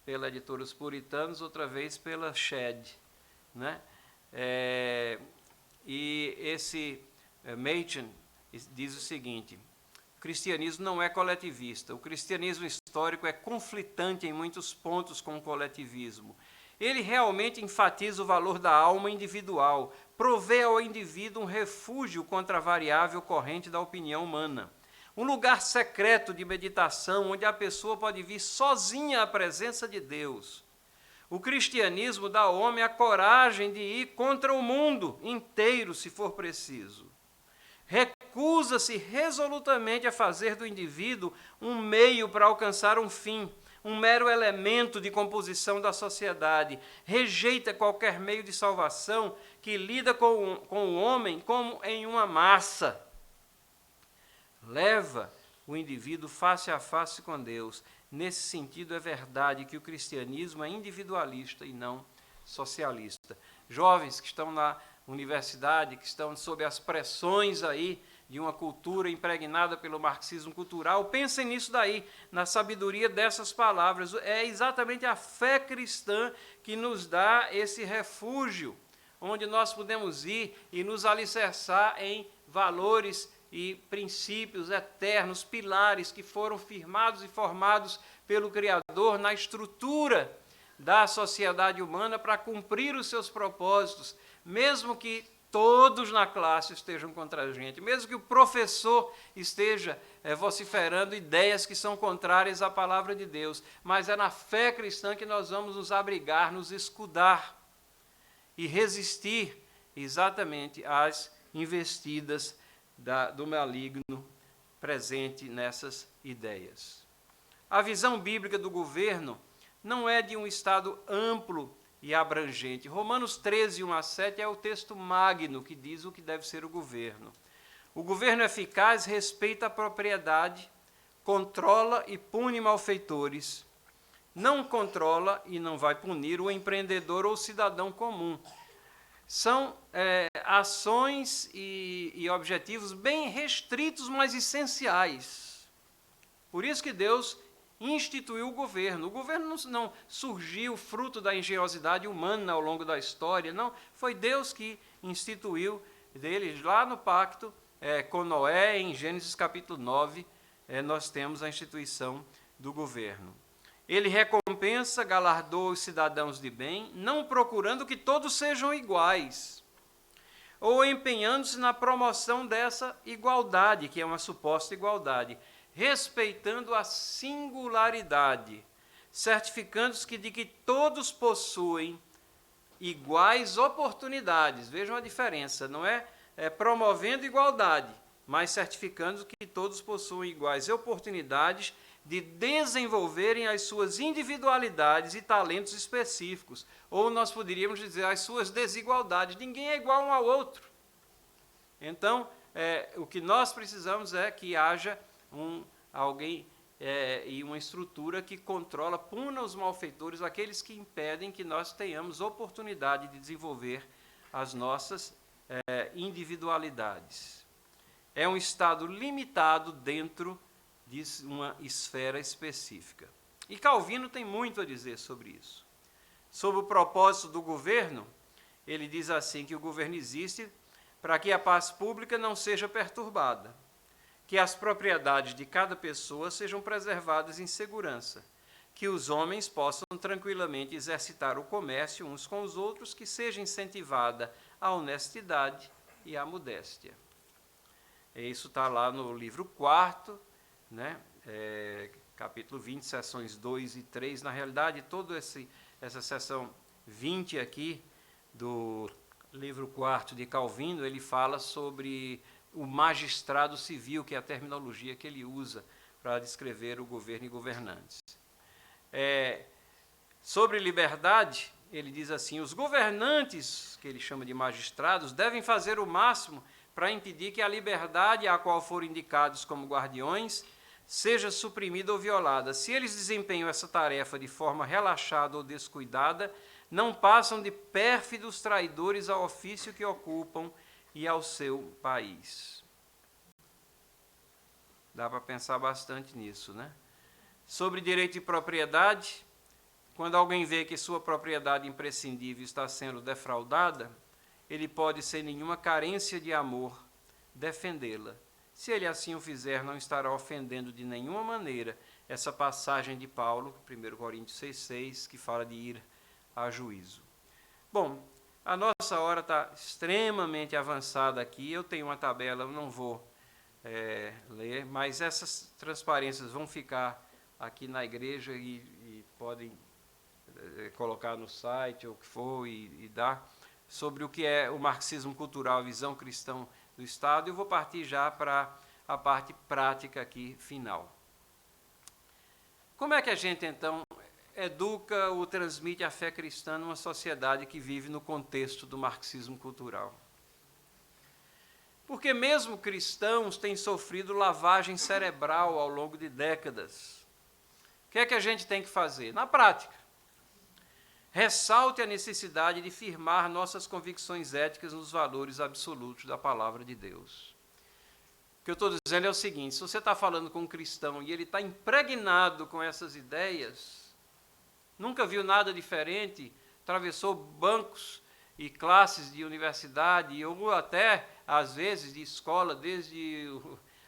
editora Os Puritanos, outra vez pela Shed, né? E esse Machen diz o seguinte: o cristianismo não é coletivista. O cristianismo histórico é conflitante em muitos pontos com o coletivismo. Ele realmente enfatiza o valor da alma individual, provê ao indivíduo um refúgio contra a variável corrente da opinião humana. Um lugar secreto de meditação, onde a pessoa pode vir sozinha à presença de Deus. O cristianismo dá ao homem a coragem de ir contra o mundo inteiro, se for preciso. Recusa-se resolutamente a fazer do indivíduo um meio para alcançar um fim, um mero elemento de composição da sociedade. Rejeita qualquer meio de salvação que lida com o homem como em uma massa. Leva o indivíduo face a face com Deus. Nesse sentido, é verdade que o cristianismo é individualista e não socialista. Jovens que estão na universidade, que estão sob as pressões aí de uma cultura impregnada pelo marxismo cultural, pensem nisso daí, na sabedoria dessas palavras. É exatamente a fé cristã que nos dá esse refúgio, onde nós podemos ir e nos alicerçar em valores e princípios eternos, pilares que foram firmados e formados pelo Criador na estrutura da sociedade humana para cumprir os seus propósitos, mesmo que todos na classe estejam contra a gente, mesmo que o professor esteja vociferando ideias que são contrárias à palavra de Deus, mas é na fé cristã que nós vamos nos abrigar, nos escudar e resistir exatamente às investidas do maligno presente nessas ideias. A visão bíblica do governo não é de um Estado amplo e abrangente. Romanos 13, 1-7 é o texto magno que diz o que deve ser o governo. O governo eficaz respeita a propriedade, controla e pune malfeitores. Não controla e não vai punir o empreendedor ou o cidadão comum. São ações e objetivos bem restritos, mas essenciais. Por isso que Deus instituiu o governo. O governo não surgiu fruto da engenhosidade humana ao longo da história, não. Foi Deus que instituiu dele lá no pacto com Noé, em Gênesis capítulo 9, nós temos a instituição do governo. Ele recompensa, galardoa os cidadãos de bem, não procurando que todos sejam iguais, ou empenhando-se na promoção dessa igualdade, que é uma suposta igualdade, respeitando a singularidade, certificando-se de que todos possuem iguais oportunidades. Vejam a diferença, não é promovendo igualdade, mas certificando que todos possuem iguais oportunidades de desenvolverem as suas individualidades e talentos específicos, ou nós poderíamos dizer as suas desigualdades. Ninguém é igual um ao outro. Então, o que nós precisamos é que haja alguém e uma estrutura que controla, puna os malfeitores, aqueles que impedem que nós tenhamos oportunidade de desenvolver as nossas individualidades. É um Estado limitado dentro de uma esfera específica. E Calvino tem muito a dizer sobre isso. Sobre o propósito do governo, ele diz assim, que o governo existe para que a paz pública não seja perturbada, que as propriedades de cada pessoa sejam preservadas em segurança, que os homens possam tranquilamente exercitar o comércio uns com os outros, que seja incentivada a honestidade e a modéstia. Isso está lá no livro 4º, capítulo 20, seções 2 e 3. Na realidade, toda essa seção 20 aqui do livro 4º de Calvino, ele fala sobre o magistrado civil, que é a terminologia que ele usa para descrever o governo e governantes. Sobre liberdade, ele diz assim, os governantes, que ele chama de magistrados, devem fazer o máximo para impedir que a liberdade a qual foram indicados como guardiões seja suprimida ou violada. Se eles desempenham essa tarefa de forma relaxada ou descuidada, não passam de pérfidos traidores ao ofício que ocupam e ao seu país. Dá para pensar bastante nisso, né? Sobre direito de propriedade, quando alguém vê que sua propriedade imprescindível está sendo defraudada, ele pode, sem nenhuma carência de amor, defendê-la. Se ele assim o fizer, não estará ofendendo de nenhuma maneira essa passagem de Paulo, 1 Coríntios 6,6, que fala de ir a juízo. Bom, a nossa hora está extremamente avançada aqui. Eu tenho uma tabela, eu não vou ler, mas essas transparências vão ficar aqui na igreja e podem colocar no site ou o que for e dar sobre o que é o marxismo cultural, a visão cristã do Estado. Eu vou partir já para a parte prática aqui, final. Como é que a gente, então, educa ou transmite a fé cristã numa sociedade que vive no contexto do marxismo cultural? Porque mesmo cristãos têm sofrido lavagem cerebral ao longo de décadas. O que é que a gente tem que fazer? Na prática, ressalte a necessidade de firmar nossas convicções éticas nos valores absolutos da palavra de Deus. O que eu estou dizendo é o seguinte: se você está falando com um cristão e ele está impregnado com essas ideias, nunca viu nada diferente, atravessou bancos e classes de universidade, ou até, às vezes, de escola, desde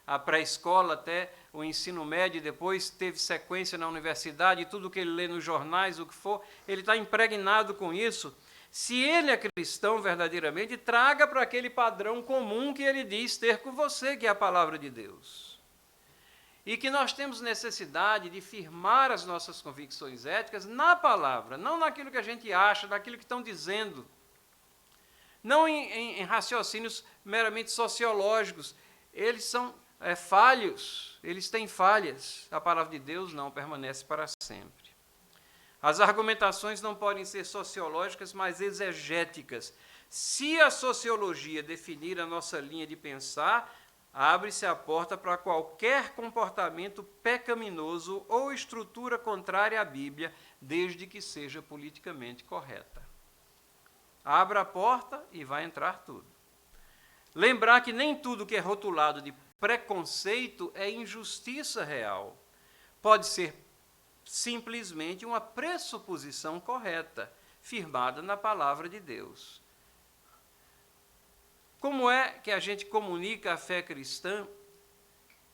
a pré-escola até o ensino médio, e depois teve sequência na universidade, e tudo que ele lê nos jornais, o que for, ele está impregnado com isso. Se ele é cristão verdadeiramente, traga para aquele padrão comum que ele diz ter com você, que é a palavra de Deus. E que nós temos necessidade de firmar as nossas convicções éticas na palavra, não naquilo que a gente acha, naquilo que estão dizendo. Não em raciocínios meramente sociológicos. Eles são falhos, eles têm falhas. A palavra de Deus não permanece para sempre. As argumentações não podem ser sociológicas, mas exegéticas. Se a sociologia definir a nossa linha de pensar, abre-se a porta para qualquer comportamento pecaminoso ou estrutura contrária à Bíblia, desde que seja politicamente correta. Abra a porta e vai entrar tudo. Lembrar que nem tudo que é rotulado de preconceito é injustiça real. Pode ser simplesmente uma pressuposição correta, firmada na palavra de Deus. Como é que a gente comunica a fé cristã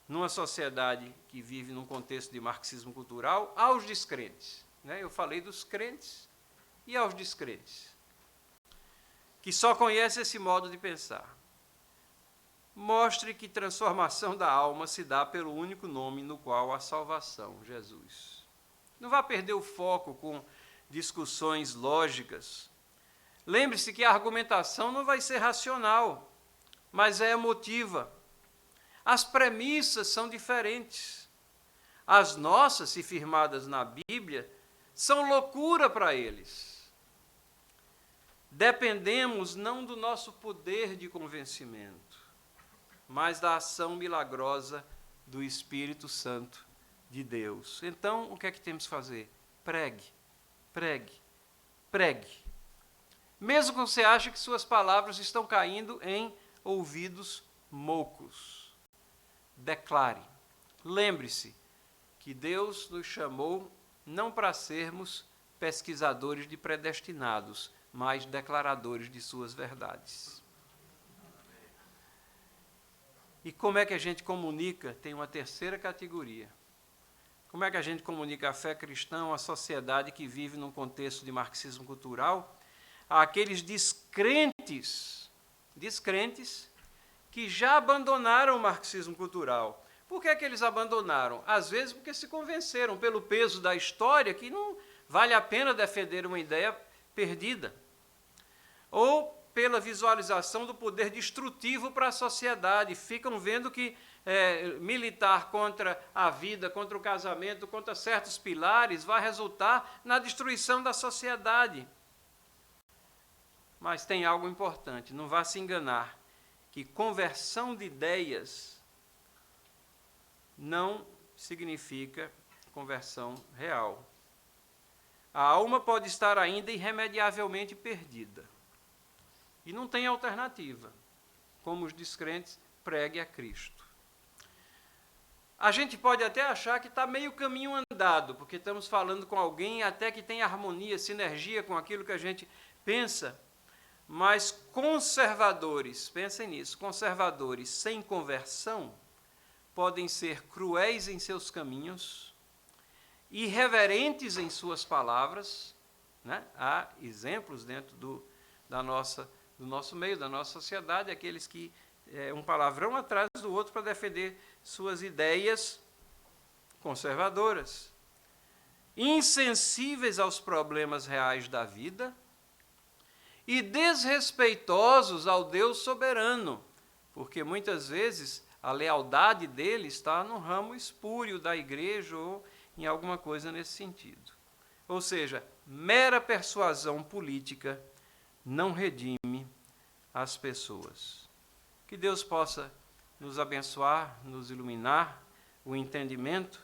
numa sociedade que vive num contexto de marxismo cultural aos descrentes? Eu falei dos crentes e aos descrentes, que só conhecem esse modo de pensar. Mostre que transformação da alma se dá pelo único nome no qual há salvação, Jesus. Não vá perder o foco com discussões lógicas. Lembre-se que a argumentação não vai ser racional, mas é emotiva. As premissas são diferentes. As nossas, se firmadas na Bíblia, são loucura para eles. Dependemos não do nosso poder de convencimento, mas da ação milagrosa do Espírito Santo de Deus. Então, o que é que temos que fazer? Pregue, pregue, pregue. Mesmo que você ache que suas palavras estão caindo em ouvidos moucos. Declare. Lembre-se que Deus nos chamou não para sermos pesquisadores de predestinados, mas declaradores de suas verdades. E como é que a gente comunica? Tem uma terceira categoria. Como é que a gente comunica a fé cristã a uma sociedade que vive num contexto de marxismo cultural? Àqueles descrentes que já abandonaram o marxismo cultural. Por que é que eles abandonaram? Às vezes porque se convenceram pelo peso da história que não vale a pena defender uma ideia perdida. Ou pela visualização do poder destrutivo para a sociedade. Ficam vendo que militar contra a vida, contra o casamento, contra certos pilares, vai resultar na destruição da sociedade. Mas tem algo importante, não vá se enganar, que conversão de ideias não significa conversão real. A alma pode estar ainda irremediavelmente perdida. E não tem alternativa. Como os descrentes, pregue a Cristo. A gente pode até achar que está meio caminho andado, porque estamos falando com alguém até que tem harmonia, sinergia com aquilo que a gente pensa, Mas conservadores, pensem nisso, conservadores sem conversão podem ser cruéis em seus caminhos, irreverentes em suas palavras, né? Há exemplos dentro do nosso meio, da nossa sociedade, aqueles que um palavrão atrás do outro para defender suas ideias conservadoras, insensíveis aos problemas reais da vida e desrespeitosos ao Deus soberano, porque muitas vezes a lealdade dele está no ramo espúrio da igreja ou em alguma coisa nesse sentido. Ou seja, mera persuasão política não redime as pessoas. Que Deus possa nos abençoar, nos iluminar o entendimento,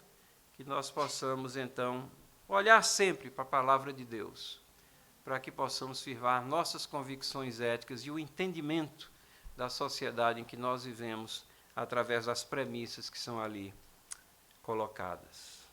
que nós possamos, então, olhar sempre para a palavra de Deus, para que possamos firmar nossas convicções éticas e o entendimento da sociedade em que nós vivemos através das premissas que são ali colocadas.